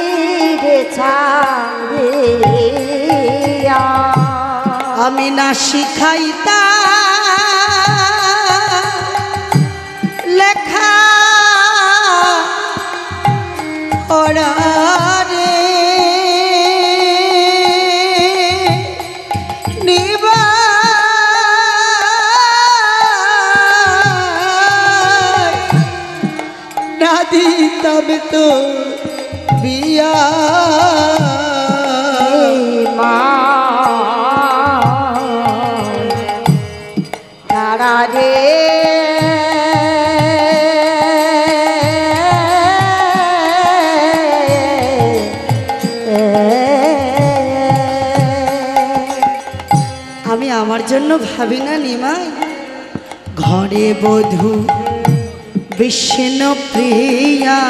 রে ছাড়িয়া আমি না শিখাইতা লেখা পড়া রে না দিতাম তো বিয়া তারা রে আমি আমার জন্য ভাবি না নিমাই ঘরে বধূ বিষ্ণু প্রিয়া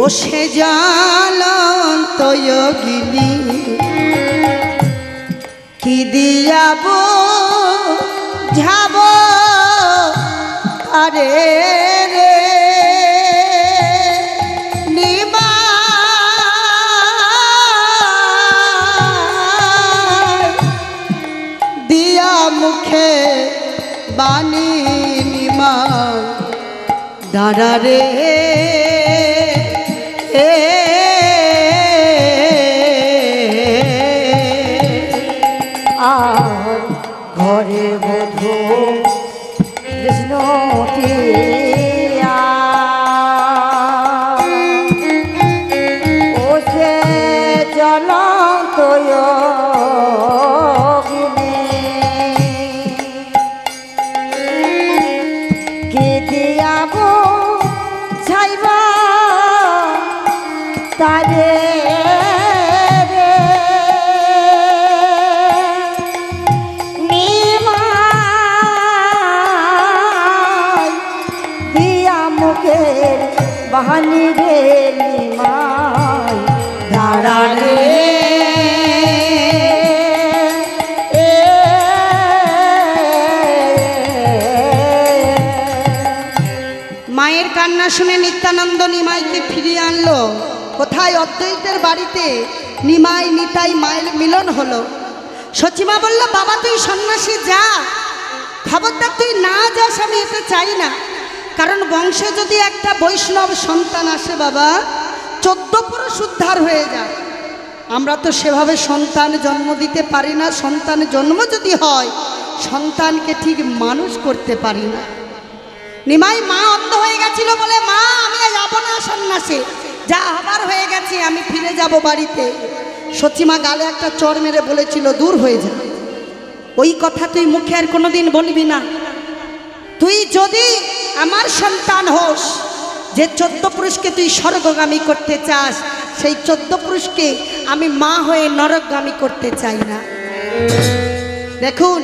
ও সে জ্বলন্ত যোগিনী কি দিয়াব যাব আরে রে নিমাই দিয়া মুখে বাণী নিমাই দাঁড়া রে আর ঘরে বধূ কৃষ্ণ ও সে জ্বলন্ত যোগিনী কি দিয়াব ছাইবা তারে বাহানি রে নিমাই দাঁড়া রে মায়ের কান্না শুনে নিত্যানন্দ নিমাইকে ফিরিয়ে আনলো। কোথায়? অদ্বৈতের বাড়িতে নিমাই নিতাই মায়ের মিলন হলো। সচিমা বলল, বাবা তুই সন্ন্যাসী যা, খবরদার তুই না যাস, আমি এতে চাই না। কারণ বংশে যদি একটা বৈষ্ণব সন্তান আসে বাবা, 14 পুরুষ উদ্ধার হয়ে যায়। আমরা তো সেভাবে সন্তান জন্ম দিতে পারি না। সন্তান জন্ম যদি হয়, সন্তানকে ঠিক মানুষ করতে পারি না। নিমাই মা অন্ধ হয়ে গেছিল বলে, মা আমি যাব না সন্ন্যাসে, যা হবার হয়ে গেছে, আমি ফিরে যাব বাড়িতে। সচিমা গালে একটা চর মেরে বলেছিল, দূর হয়ে যা, ওই কথা তুই মুখে আর কোনোদিন বলবি না। তুই যদি আমার সন্তান হোস, যে 14 পুরুষকে তুই স্বর্গগামী করতে চাস, সেই 14 পুরুষকে আমি মা হয়ে নরকগামী করতে চাই না। দেখুন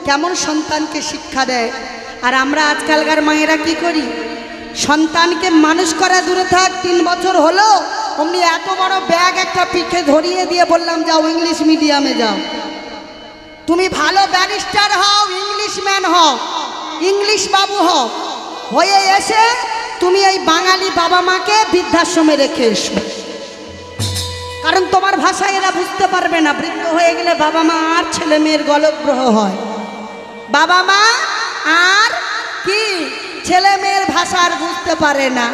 কেমন সন্তানকে শিক্ষা দেয়। আর আমরা আজকালকার মায়েরা কি করি, সন্তানকে মানুষ করা দূরে থাক, 3 বছর হলো অমনি এত বড় ব্যাগ একটা পিঠে ধরিয়ে দিয়ে বললাম যাও ইংলিশ মিডিয়ামে যাও, তুমি ভালো ব্যারিস্টার হও, ইংলিশ ম্যান হও, ইংলিশ বাবু হও, হয়ে এসে তুমি এই বাঙালি বাবা মাকে বৃদ্ধাশ্রমে রেখে এসো। কারণ তোমার ভাষায় এরা বুঝতে পারবে না। বৃদ্ধ হয়ে গেলে বাবা মা আর ছেলে মেয়ের গলগ্রহ হয়। বাবা মা আর কি ছেলে মেয়ের ভাষা আর বুঝতে পারে না।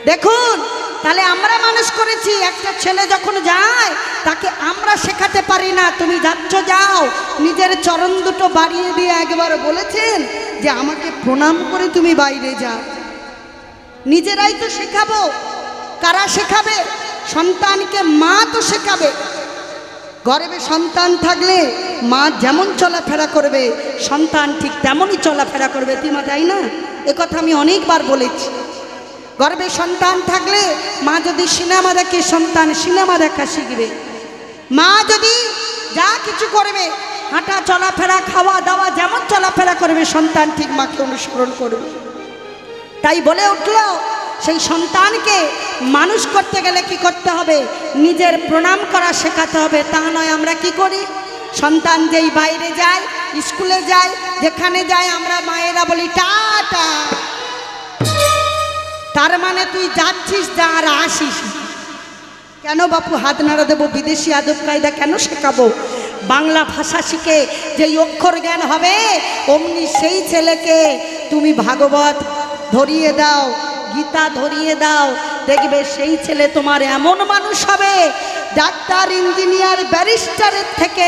দেখুন তাহলে আমরা মানুষ করেছি, একটা ছেলে যখন যায় তাকে আমরা শেখাতে পারি না, তুমি যাচ্ছ যাও, নিজের চরণ দুটো বাড়িয়ে দিয়ে একবার বলেছেন যে আমাকে প্রণাম করে তুমি বাইরে যাও। নিজেরাই তো শেখাবো। কারা শেখাবে? সন্তানকে মা তো শেখাবে। গর্ভে সন্তান থাকলে মা যেমন চলাফেরা করবে সন্তান ঠিক তেমনই চলাফেরা করবে, তিমা, তাই না? একথা আমি অনেকবার বলেছি। গর্ভে সন্তান থাকলে মা যদি সিনেমা দেখে সন্তান সিনেমা দেখা শিখবে। মা যদি যা কিছু করবে, হাঁটা চলাফেরা খাওয়া দাওয়া যেমন চলাফেরা করবে সন্তান ঠিক মাকে অনুসরণ করবে। তাই বলে উঠল, সেই সন্তানকে মানুষ করতে গেলে কি করতে হবে? নিজের প্রণাম করা শেখাতে হবে। তা নয় আমরা কি করি? সন্তান যেই বাইরে যায়, স্কুলে যায়, যেখানে যায় আমরা মায়েরা বলি টাটা। তার মানে তুই যাচ্ছিস যা, আর আসিস কেন বাপু? হাত নাড়া দেবো? বিদেশি আদব কায়দা কেন শেখাবো? বাংলা ভাষা শিখে যেই অক্ষর জ্ঞান হবে অমনি সেই ছেলেকে তুমি ভাগবত ধরিয়ে দাও, গীতা ধরিয়ে দাও, দেখবে সেই ছেলে তোমার এমন মানুষ হবে, ডাক্তার, ইঞ্জিনিয়ার, ব্যারিস্টারের থেকে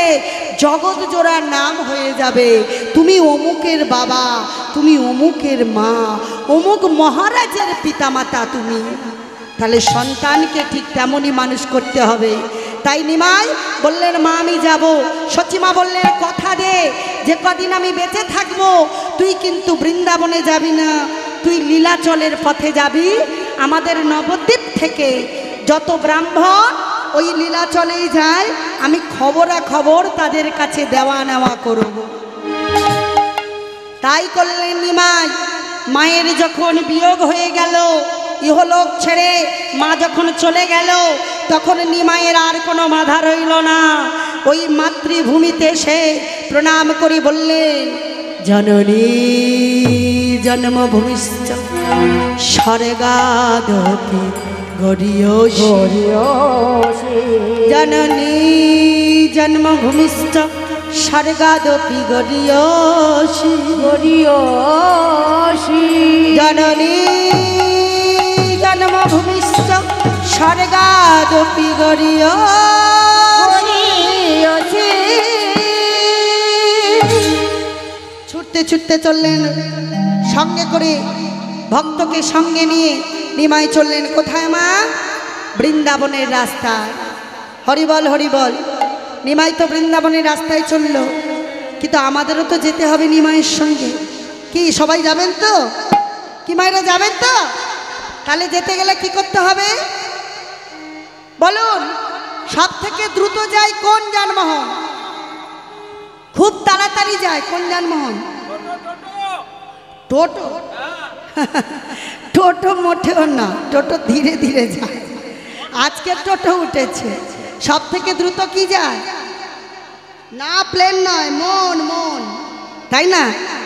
জগৎ জোড়া নাম হয়ে যাবে। তুমি অমুকের বাবা, তুমি অমুকের মা, অমুক মহারাজের পিতামাতা তুমি। তাহলে সন্তানকে ঠিক তেমনই মানুষ করতে হবে। তাই নিমাই বললেন, মা আমি যাব। সচিমা বললেন, কথা দে যে কদিন আমি বেঁচে থাকবো তুই কিন্তু বৃন্দাবনে যাবি না, তুই লীলাচলের পথে যাবি। আমাদের নবদ্বীপ থেকে যত ব্রাহ্মণ ওই লীলাচলেই যায়, আমি খবরাখবর তাদের কাছে দেওয়া নেওয়া করব। তাই করলেন নিমাই। মায়ের যখন বিয়োগ হয়ে গেল, ইহলোক ছেড়ে মা যখন চলে গেল, তখন নিমাইয়ের আর কোনো বাধা রইল না। ওই মাতৃভূমিতে সে প্রণাম করে বললেন, জননী জন্মভূমিশ্চ স্বর্গাদপি গরীয়সী। জননী জন্মভূমিশ্চ স্বর্গাদপি গরীয়সী। জননী জন্মভূমিশ্চ স্বর্গাদপি গরীয়সী। ছুটতে ছুটতে চললেন, সঙ্গে করে ভক্তকে সঙ্গে নিয়ে নিমাই চললেন কোথায় মা? বৃন্দাবনের রাস্তায়। হরিবল হরিবল। নিমাই তো বৃন্দাবনের রাস্তায় চলল, কিন্তু আমাদেরও তো যেতে হবে নিমাইয়ের সঙ্গে। কি সবাই যাবেন তো? কি মায়েরা যাবেন তো? তাহলে যেতে গেলে কি করতে হবে বলুন? সব থেকে দ্রুত যায় কোন যানবাহন? খুব তাড়াতাড়ি যায় কোন যানবাহন? টোটো। টোটো মোটেও না, টোটো ধীরে ধীরে যায়। আজকে টোটো উঠেছে। সব থেকে দ্রুত কি যায়? না প্লেন নয়, মন। মন, তাই না?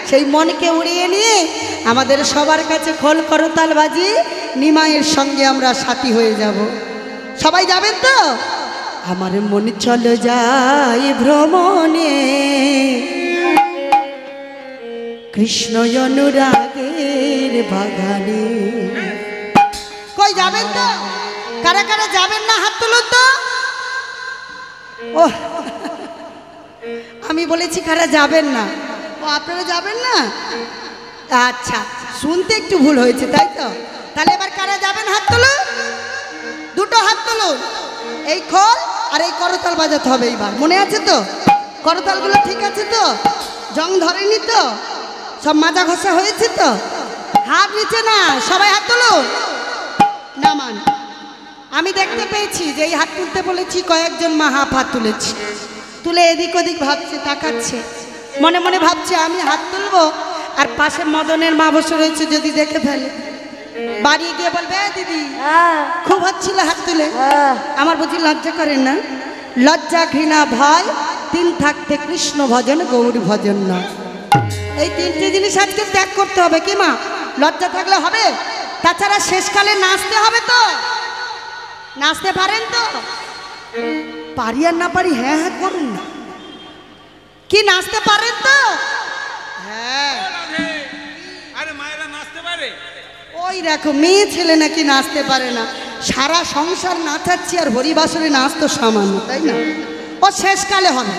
সেই মনকে উড়িয়ে নিয়ে আমাদের সবার কাছে খোল করতাল বাজি নিমাইয়ের সঙ্গে আমরা সাথী হয়ে যাব। সবাই যাবেন তো? আমার মন চলে যায় ভ্রমণে, কৃষ্ণ অনুরাগের বাগানে। কই যাবেন তো? কারা কারা যাবেন না হাত তুলুন তো। ও আমি বলেছি কারা যাবেন না। ও আপনারা যাবেন না? আচ্ছা, শুনতে একটু ভুল হয়েছে তাই তো। তাহলে এবার কারা যাবেন হাত তুলুন, দুটো হাত তুলুন। এই খোল আর এই করতাল বাজাতে হবে এইবার, মনে আছে তো? করতালগুলো ঠিক আছে তো? জং ধরেনি তো? সব মাজা ঘষা হয়েছে তো? হাত নিচে না, সবাই হাত তুলুন। নামান। আমি দেখতে পেয়েছি যে এই হাত তুলতে বলেছি কয়েকজন মা হাত তুলেছে, তুলে এদিক ওদিক ভাবছে, তাকাচ্ছে, মনে মনে ভাবছে আমি হাত তুলবো আর পাশে মদনের মা বসে রয়েছে, যদি দেখে ফেলে বাড়ি গিয়ে বলবে দিদি খুব হচ্ছিল হাত তুলে। আমার বুঝি লজ্জা করেন না? লজ্জা ঘৃণা ভয় তিন থাকতে কৃষ্ণ ভজন গৌর ভজন না। এই তিনটে জিনিস আজকে ত্যাগ করতে হবে। কি মা? লজ্জা থাকলে হবে? তাছাড়া শেষকালে নাচতে হবে তো। নাচতে পারেন তো? পারি আর না পারি হ্যাঁ হ্যাঁ করুন না। কি নাচতে পারেন তো? হ্যাঁ। আরে মায়েরা নাচতে পারে? ওই দেখো মেয়ে ছেলে নাকি নাচতে পারে না। সারা সংসার নাচাচ্ছি আর হরিবাসরে নাচ তো সামান্য, তাই না? ও শেষকালে হবে।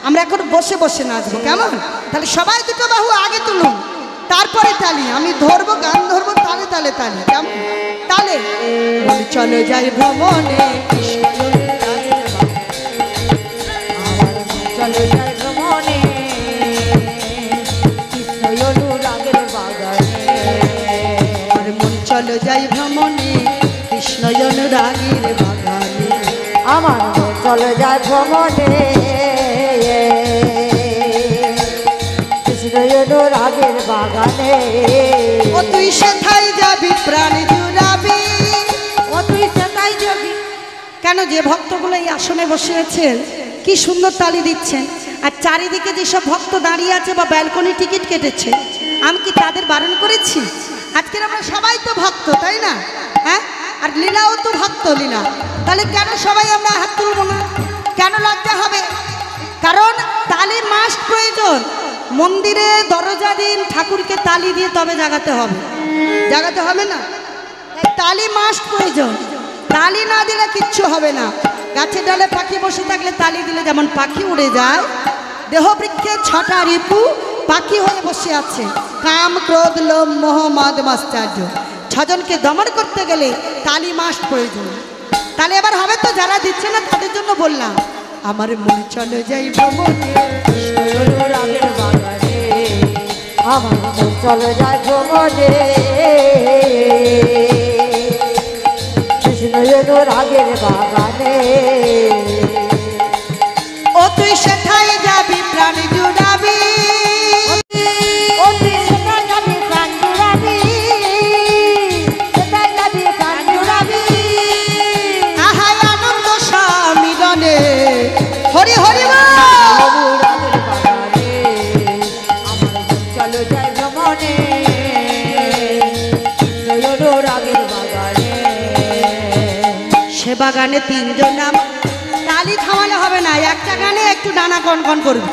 আমরা এখন বসে বসে নাচবো, কেমন? তাহলে সবাই দুটো বাহু আগে তুলুন, তারপরে তালি। আমি ধরবো, গান ধরবো, তালে তালে তালি, কেমন? তালে চলো যাই ভ্রমণে, আমার মন চলে যায় ভ্রমণে কৃষ্ণ অনুরাগের বাগানে। ও তুই সেথায় যাবি প্রাণ জুড়াবি, ও তুই সেটাই যাবি। কেন যে ভক্তগুলো এই আসনে বসে আছেন কি সুন্দর তালি দিচ্ছেন, আর চারিদিকে যেসব ভক্ত দাঁড়িয়ে আছে বা ব্যালকনি টিকিট কেটেছে, আমি কি তাদের বারণ করেছি? আজকের আমরা সবাই তো ভক্ত, তাই না? হ্যাঁ, আর লীলাও তো ভক্ত লীলা, তাহলে কেন সবাই আমরা হাত তুলব না? কেন লজ্জা হবে? কারণ তালি মাস্ট প্রয়োজন। মন্দিরে দরজা দিন ঠাকুরকে তালি দিয়ে তবে জাগাতে হবে, জাগাতে হবে না? তালি মাস্ট প্রয়োজন, তালি না দিলে কিচ্ছু হবে না। গাছে ডালে পাখি বসে থাকলে তালি দিলে যেমন পাখি উড়ে যায়, দেহবৃক্ষে ছটা রিপু পাখি হয়ে বসে আছে, কাম ক্রোধ লোভ মোহ মদ মাশ্চর্য, ছজনকে দমন করতে গেলে তালি মাস্ট প্রয়োজন। তাহলে এবার হবে তো? যারা দিচ্ছে না তাদের জন্য বললাম, আমার মন চলে যাই ভ্রমণে কৃষ্ণ অনুরাগের বাগানে, আমার মন চলে যায় ভ্রমণে কৃষ্ণ অনুরাগের বাগানে। ও তুই সেথায় যাবি প্রাণ জুড়াবি, ও তুই সেটাই যাবি প্রাণ জুড়াবি, সেটাই যাবি প্রাণ জুড়াবি। আহাই আনন্দ সমিলনে হরি হরি বল। অনুরাগের বাগানে, আমার মন চলে যায় ভ্রমণে কৃষ্ণ অনুরাগের বাগানে। সে বাগানে তিনজন নাম, তালি থামালে হবে না, একটা গানে একটু ডানা কনকন করবি,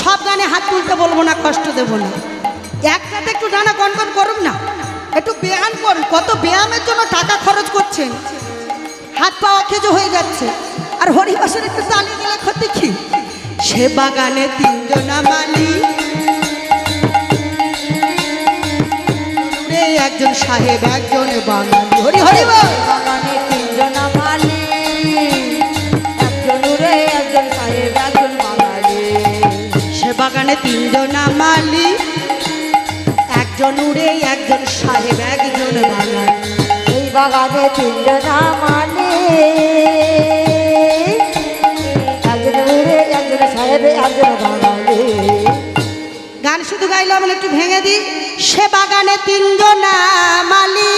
সব গানে হাত তুলতে বলবো না, কষ্ট দেবো না, একটাতে একটু ডানা কনকন করুন না, একটু ব্যায়াম করুন। কত ব্যায়ামের জন্য টাকা খরচ করছেন, হাত পা অকেজো হয়ে যাচ্ছে, আর হরিবাসের একটু তালি দিলে ক্ষতি কি? সে বাগানে তিনজন মালি, দূরে একজন সাহেব একজন বাঙালি, হরি হরি বল। বাগানে তিনজন মালি, একজন উড়ে একজন সাহেব একজন বাঙালি। সে বাগানে তিনজন মালি, একজন উড়ে একজন সাহেব একজন বাঙালি। এই বাগানে তিনজন মালি, একজন উড়ে একজন সাহেব একজন বাঙালি। গান শুধু গাইলে আমরা একটু ভেঙে দিই। সে বাগানে তিনজন মালি,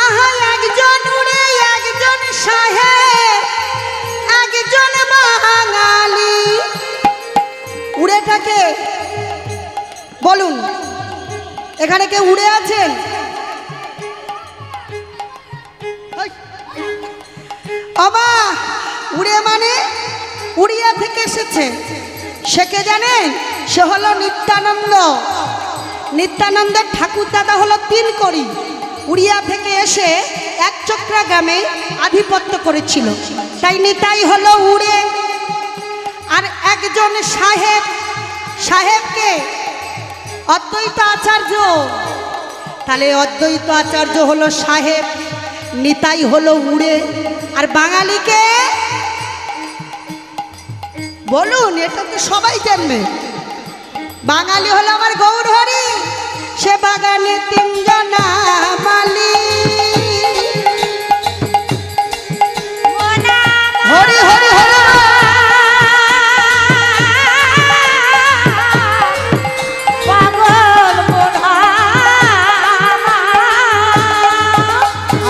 আহা একজন উড়ে একজন সাহেব একজন বাঙালি। উড়েটাকে বলুন, এখানে কে উড়ে আছেন? আমা উড়ে মানে উড়িয়া থেকে এসেছে, সে কে জানেন? সে হলো নিত্যানন্দ। নিত্যানন্দের ঠাকুর দাদা হলো তিন কড়ি, উড়িয়া থেকে এসে একচক্রা গ্রামে আধিপত্য করেছিল, তাই নিতাই হলো উড়ে। আর একজন সাহেব, সাহেবকে অদ্বৈত আচার্য, তাহলে অদ্বৈত আচার্য হলো সাহেব, নিতাই হলো উড়ে। আর বাঙালিকে বলুন, এটা তো সবাই জানবে, বাঙালি হলো আমার গৌর হরি। সে বাগানে তিনজন মালি, হরি হরি হরি।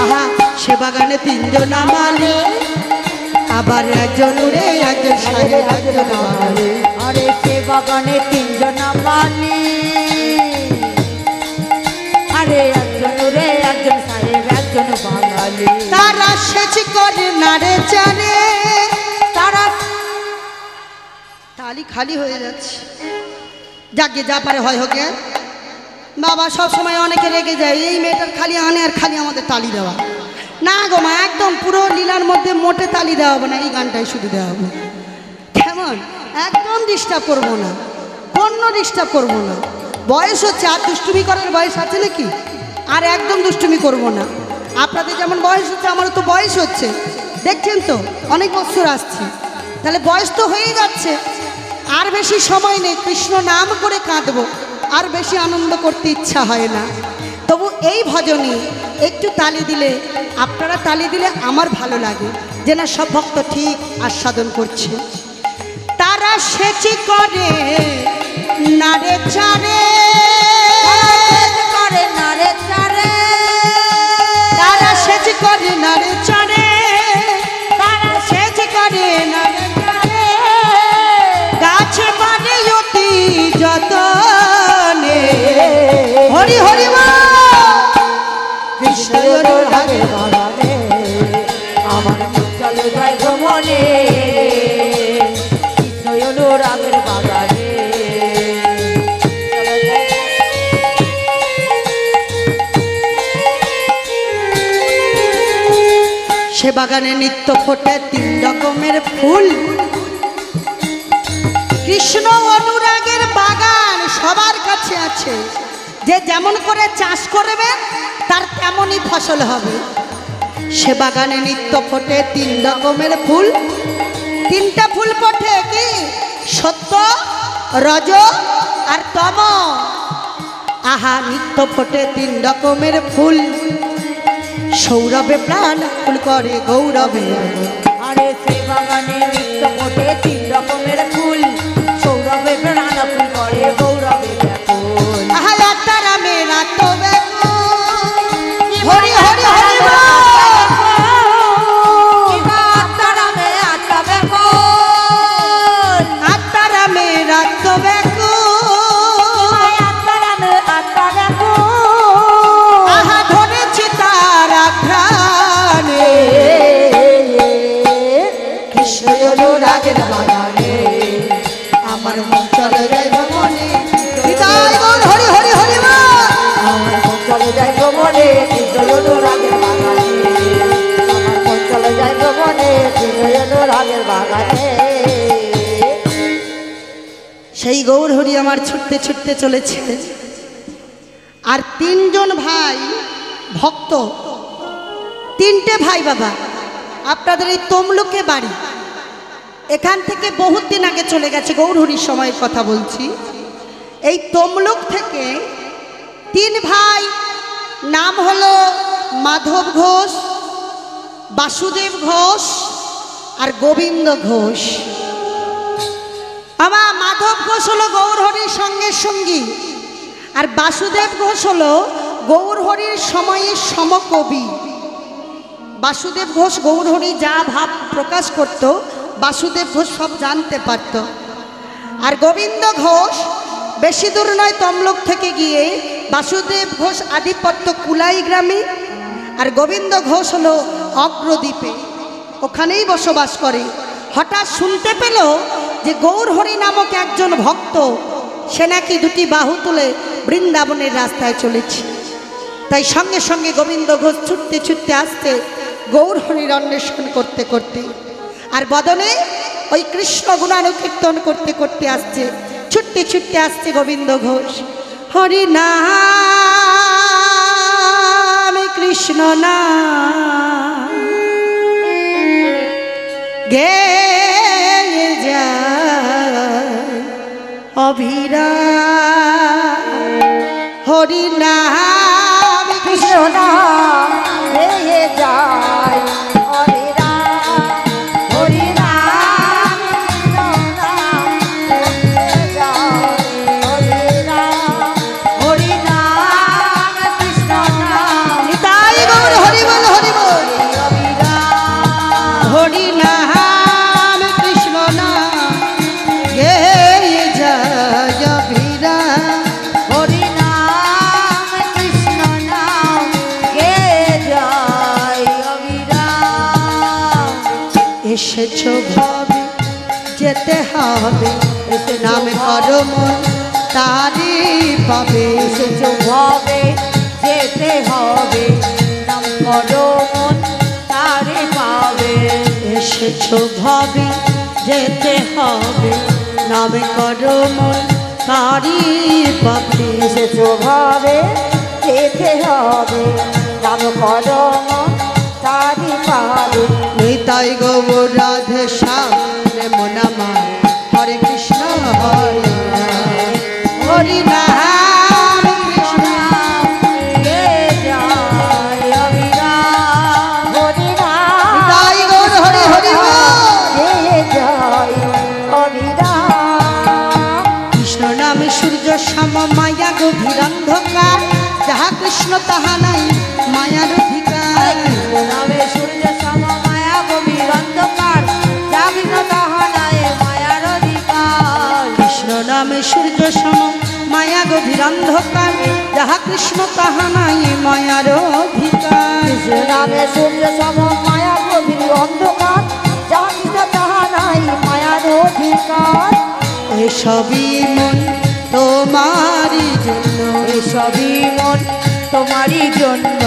আহা সে বাগানে তিনজন মালি, আবার একজন উড়ে একজন সাহেব একজন বাঙালি। আরে সে বাগানে তিনজন মালি, আরে একজন উড়ে একজন সাহেব একজন বাঙালি। তারা সেচ করে নারে জানে, তারা তালি খালি হয়ে যাচ্ছে। যাকে যা পারে হয় হোক। বাবা সব সময় অনেকে রেগে যায়, এই মেয়েটার খালি আনে আর খালি আমাদের তালি দেওয়া। না গো মা, একদম পুরো লীলার মধ্যে মোটে তালি দেওয়া হবে না, এই গানটাই শুধু দেওয়া হবে। কেমন? একদম ডিস্টার্ব করবো না, কোনো ডিস্টার্ব করবো না। বয়স হচ্ছে, আর দুষ্টুমি করার বয়স আছে নাকি? আর একদম দুষ্টুমি করবো না। আপনাদের যেমন বয়স হচ্ছে, আমারও তো বয়স হচ্ছে, দেখছেন তো অনেক বছর আসছে, তাহলে বয়স তো হয়েই যাচ্ছে। আর বেশি সময় নেই, কৃষ্ণ নাম করে কাঁদবো, আর বেশি আনন্দ করতে ইচ্ছা হয় না। তবু এই ভজনে একটু তালি দিলে, আপনারা তালি দিলে আমার ভালো লাগে যে না সব ভক্ত ঠিক আস্বাদন করছে। তারা সেচি করে নারে চারে, করে নারে চারে, তারা সেচ করে নারে চারে, তারা সেচ করে নারে চারে, গাছ মানে অতি যতনে। হরি হরি মা কৃষ্ণ রাগে বাগানে আমার মন চলে যায় ভ্রমণে, কৃষ্ণ রাগের বাগানে। সে বাগানে নিত্য ফোটে 3 রকমের ফুল। কৃষ্ণ অনুরাগের বাগান সবার কাছে আছে, যে যেমন করে চাষ করবে তার তেমনই ফসল হবে। সে বাগানে নিত্য ফোটে 3 রকমের ফুল। 3টা ফুল ফোটে কি? সত্য, রজ আর তম। আহা, নিত্য ফোটে 3 রকমের ফুল। সৌরভে প্রাণ ফুল করে গৌরবে। আরে সে বাগানে নিত্য ফোটে 3 রকমের ফুল, সৌরভে প্রাণ ফুল করে গৌরবে ব্যাকুল। আহা, তারা মেরা তো ব্যাকুল। হরি হরি হরি বল। আত্মারা মে আত্মা ব্যাকুল, আত্মারা মেরা তো ব্যাকুল। আত্মারা মে আত্মা ব্যাকুল। আহা, ধরেছি তার আঘ্রাণে। কৃষ্ণ অনুরাগের বাগানে আমার মন চলে যায় ভ্রমণে। হৃদয় গৌর হরি হরি হরি বল। আমার মন চলে যায় ভ্রমণে, কৃষ্ণ রাগের বাগানে। আমার মন চলে যায় ভ্রমণে, কৃষ্ণ রাগের বাগানে। সেই গৌর হরি আমার ছুটতে ছুটতে চলেছে। আর 3 জন ভাই ভক্ত, 3টে ভাই বাবা। আপনাদের এই তমলুকে বাড়ি, এখান থেকে বহুত দিন আগে চলে গেছে, গৌর হরির সময়ের কথা বলছি। এই তমলুক থেকে 3 ভাই, নাম হলো মাধব ঘোষ, বাসুদেব ঘোষ আর গোবিন্দ ঘোষ। আমার মাধব ঘোষ হলো গৌর হরির সঙ্গে সঙ্গী, আর বাসুদেব ঘোষ হলো গৌর হরির সময়ের সমকবি। বাসুদেব ঘোষ গৌর হরি যা ভাব প্রকাশ করত, বাসুদেব ঘোষ সব জানতে পারত। আর গোবিন্দ ঘোষ বেশি দূর নয়, তমলুক থেকে গিয়ে বাসুদেব ঘোষ আধিপত্য কুলাই গ্রামে, আর গোবিন্দ ঘোষ হলো অগ্রদ্বীপে, ওখানেই বসবাস করে। হঠাৎ শুনতে পেল যে গৌর হরি নামক একজন ভক্ত, সে নাকি 2টি বাহু তুলে বৃন্দাবনের রাস্তায় চলেছে। তাই সঙ্গে সঙ্গে গোবিন্দ ঘোষ ছুটতে ছুটতে আসতে, গৌর হরির অন্বেষণ করতে করতে, আর বদনে ওই কৃষ্ণ গুণানুকীর্তন করতে করতে আসছে, ছুটতে ছুটতে আসছে গোবিন্দ ঘোষ। হরি নাম কৃষ্ণ নাম গে যায় অভিরাম। হরি নাম কৃষ্ণ নাম গে যায় অভিরাম। হরি নাম কৃষ্ণ নাম গে যায় অভিরাম। হরি নাম কৃষ্ণ নাম তাই গৌর হরি বল হরি বল। অভিরাম। হরি নাম কৃষ্ণ নাম গে যায় অভিরাম। হরি নাম কৃষ্ণ নাম গে যায় অভিরাম। এসেছো ভাবে যেতে হবে, নাম করো মন তারি পাবে। এসেছো ভাবে যেতে হবে, নাম করো মন তারে পাবে। এসেছো ভাবে যেতে হবে, নাম করো মন তারি পাবে। এসেছো ভাবে যেতে হবে, নাম করো মন তারে পাবে। নিতাই গৌর রাধে শ্যাম প্রেম নামা, হরে কৃষ্ণ হরে রাম। হরি নাম কৃষ্ণ গে তাহা নাই মায়ার অধিকার। কৃষ্ণ নামে সূর্য সম মায়া গভীর অন্ধকার, যা কৃষ্ণ তাহা নাই মায়ার অধিকার। কৃষ্ণ নামে সূর্য সম মায়া গভীর অন্ধকার, যাহা কৃষ্ণ তাহা নাই মায়ার অধিকার। কৃষ্ণ নামে সূর্য সম মায়া গভীর অন্ধকার, যা কৃষ্ণ তাহা নাই মায়ার অধিকার। এসবই মন তোমারই জন্য, এসবই মন তোমারই জন্য,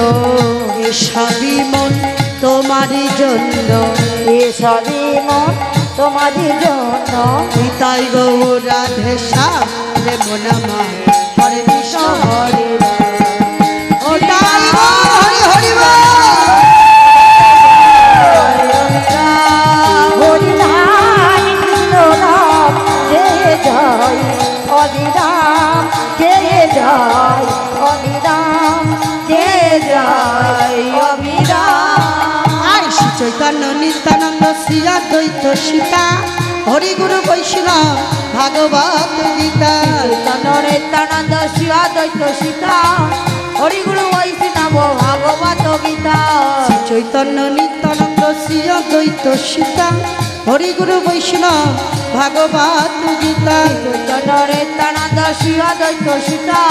এসবই মন তোমারই জন্য, এসবই মন তোমারই জন্য। নিতাই গৌর রাধে শ্যাম প্রেম নামা হরে কৃষ্ণ হরে রাম। নিতাই গৌর হরি হরি বল। হরি নাম কৃষ্ণ নাম কে জয়, হরি নাম কে জয়, হরি নাম কে জয়, অবিরাম। আর শ্রী চৈতন্য নিত্যানন্দ শ্রী অদ্বৈত সীতা হরি গুরু বৈষ্ণব ভাগবত গীতা। নিত্যানন্দ শ্রী অদ্বৈত সীতা, হরি গুরু বৈষ্ণব ভাগবত গীতা। শ্রী চৈতন্য নিত্যানন্দ শ্রী অদ্বৈত সীতা হরি গুরু বৈষ্ণব ভাগবত গীতা। নিত্যানন্দ শ্রী অদ্বৈত সীতা,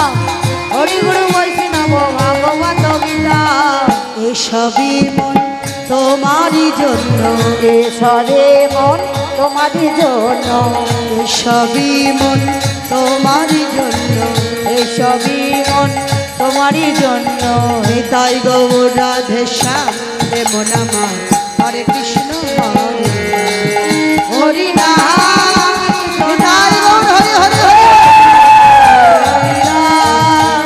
হরি গুরু বৈষ্ণব ভাগবত গীতা। এসবই মন তোমারই জন্য, এসরে মন তোমারই জন্য, এসবই মন তোমারই জন্য, এসবই মন তোমারই জন্য। নিতাই গৌর রাধে শ্যাম প্রেম নামা হরে কৃষ্ণ হরে হরি নাম। নিতাই গৌর হরি হরি হরি।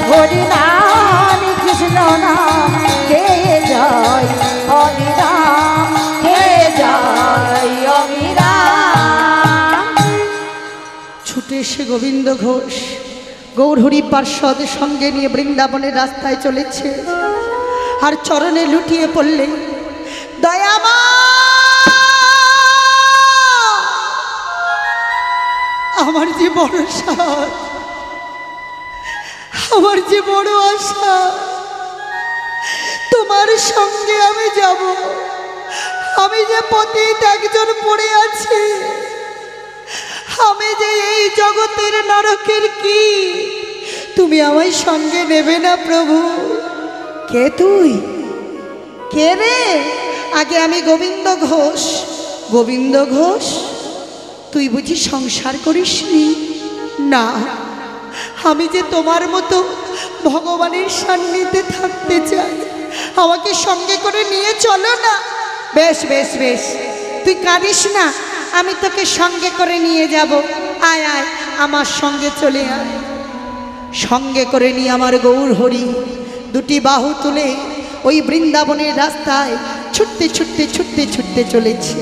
হরি নাম কৃষ্ণ নাম কে জয়, হরি নাম কে জয়, অবিরাম। ছুটে এসে গোবিন্দ ঘোষ গৌরহরি পার্ষদ সঙ্গে নিয়ে বৃন্দাবনের রাস্তায় চলেছে, আর চরণে লুটিয়ে পড়লে দয়ামা আমার যে বড় সাধ, আমার যে বড় আশা, তোমার সঙ্গে আমি যাব। আমি যে পতিত একজন পড়ে আছি, আমি যে এই জগতের নরকের কি তুমি আমায় সঙ্গে নেবে না প্রভু? কে তুই? কে রে? আগে আমি গোবিন্দ ঘোষ। গোবিন্দ ঘোষ, তুই বুঝি সংসার করিসনি? না, আমি যে তোমার মতো ভগবানের সান্নিধ্যে থাকতে চাই, আমাকে সঙ্গে করে নিয়ে চলো না। বেশ বেশ বেশ, তুই কাঁদিস না, আমি তোকে সঙ্গে করে নিয়ে যাব। আয় আয়, আমার সঙ্গে চলে আয়। সঙ্গে করে নিয়ে আমার গৌর হরি দুটি বাহু তুলে ওই বৃন্দাবনের রাস্তায় ছুটতে ছুটতে ছুটতে ছুটতে চলেছে।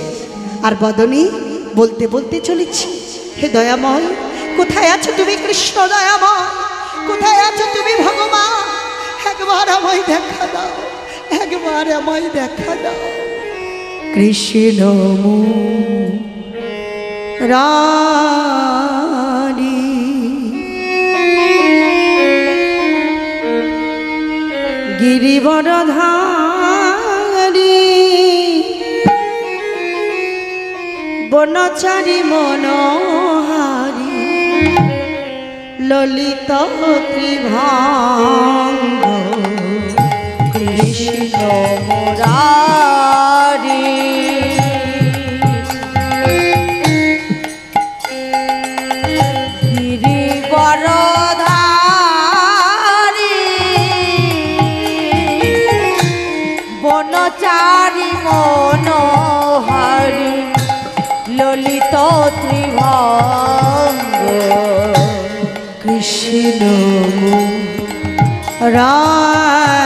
আর বদনী বলতে বলতে চলেছি, হে দয়াময়, কোথায় আছো তুমি কৃষ্ণ দয়াময়? কোথায় আছো তুমি ভগবান? একবার আমায় দেখা দাও, একবার আমায় দেখা দাও। কৃষ্ণ রানী গিরিবরধারী বনচারী মনোহারী ললিত ত্রিভঙ্গ কৃষ্ণ মুরারি গিরিবরধারী বনচারী মনোহারী ললিত ত্রিভঙ্গ কৃষ্ণ রানী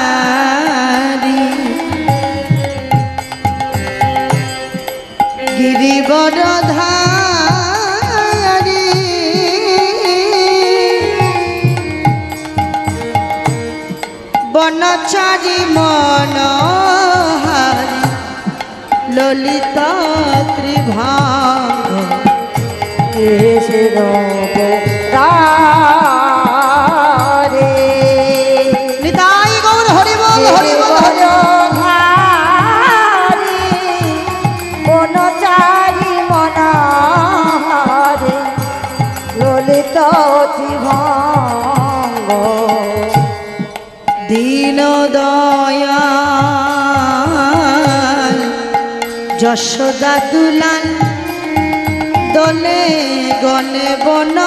গিরিবরধারী বনচারী মনোহারী ললিত ত্রিভঙ্গ কৃষ্ণ মুরারি। নিতাই গৌর বনচারী মনাহারে ললিত ত্রিভঙ্গ দীন দয়াল যশোদা দুলাল দোলে গনে বন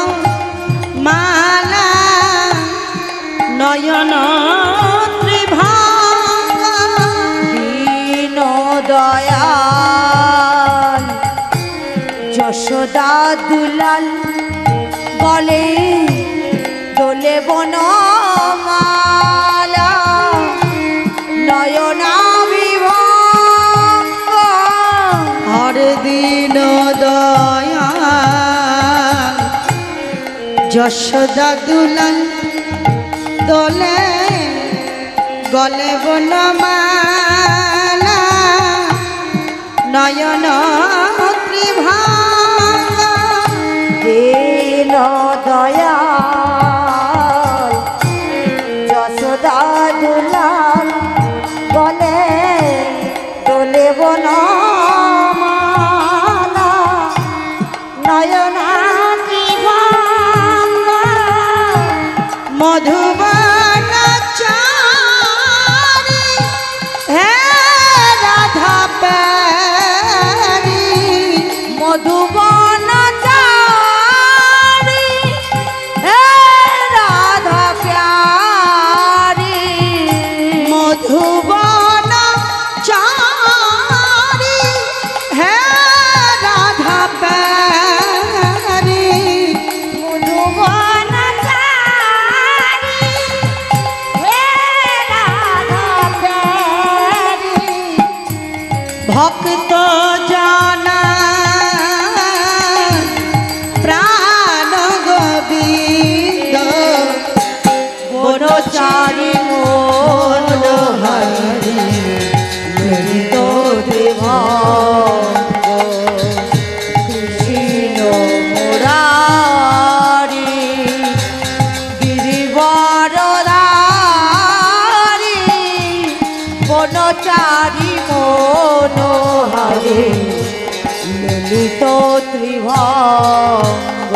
মালা নয়ন ত্রিভঙ্গ দীন দয়াল যশোদা দুলাল বলে দোলে বনমালা নয়না বিভঙ্গ হরে দীন দয়াল যশোদা দুলাল দোলে গলে বনমালা নয়ন ত্রিভঙ্গ দীন দয়াল যশোদা দুলাল বলে দোলে বনমালা নয়না ত্রিভঙ্গ মধুবন চারি হে রাধা প্যারি মধুবন চারি হে রাধা প্যারি মধুবন চারি হে রাধা প্যারি মধুবন চারি হে রাধা প্যারি ভক্ত জানা প্রাণ গোবিন্দ বনচারী মনোহরি ললিত ত্রিভঙ্গ কৃষ্ণ মুরারি গিরিবরধারি বনচারী মনোহরি ললিত ত্রিভঙ্গ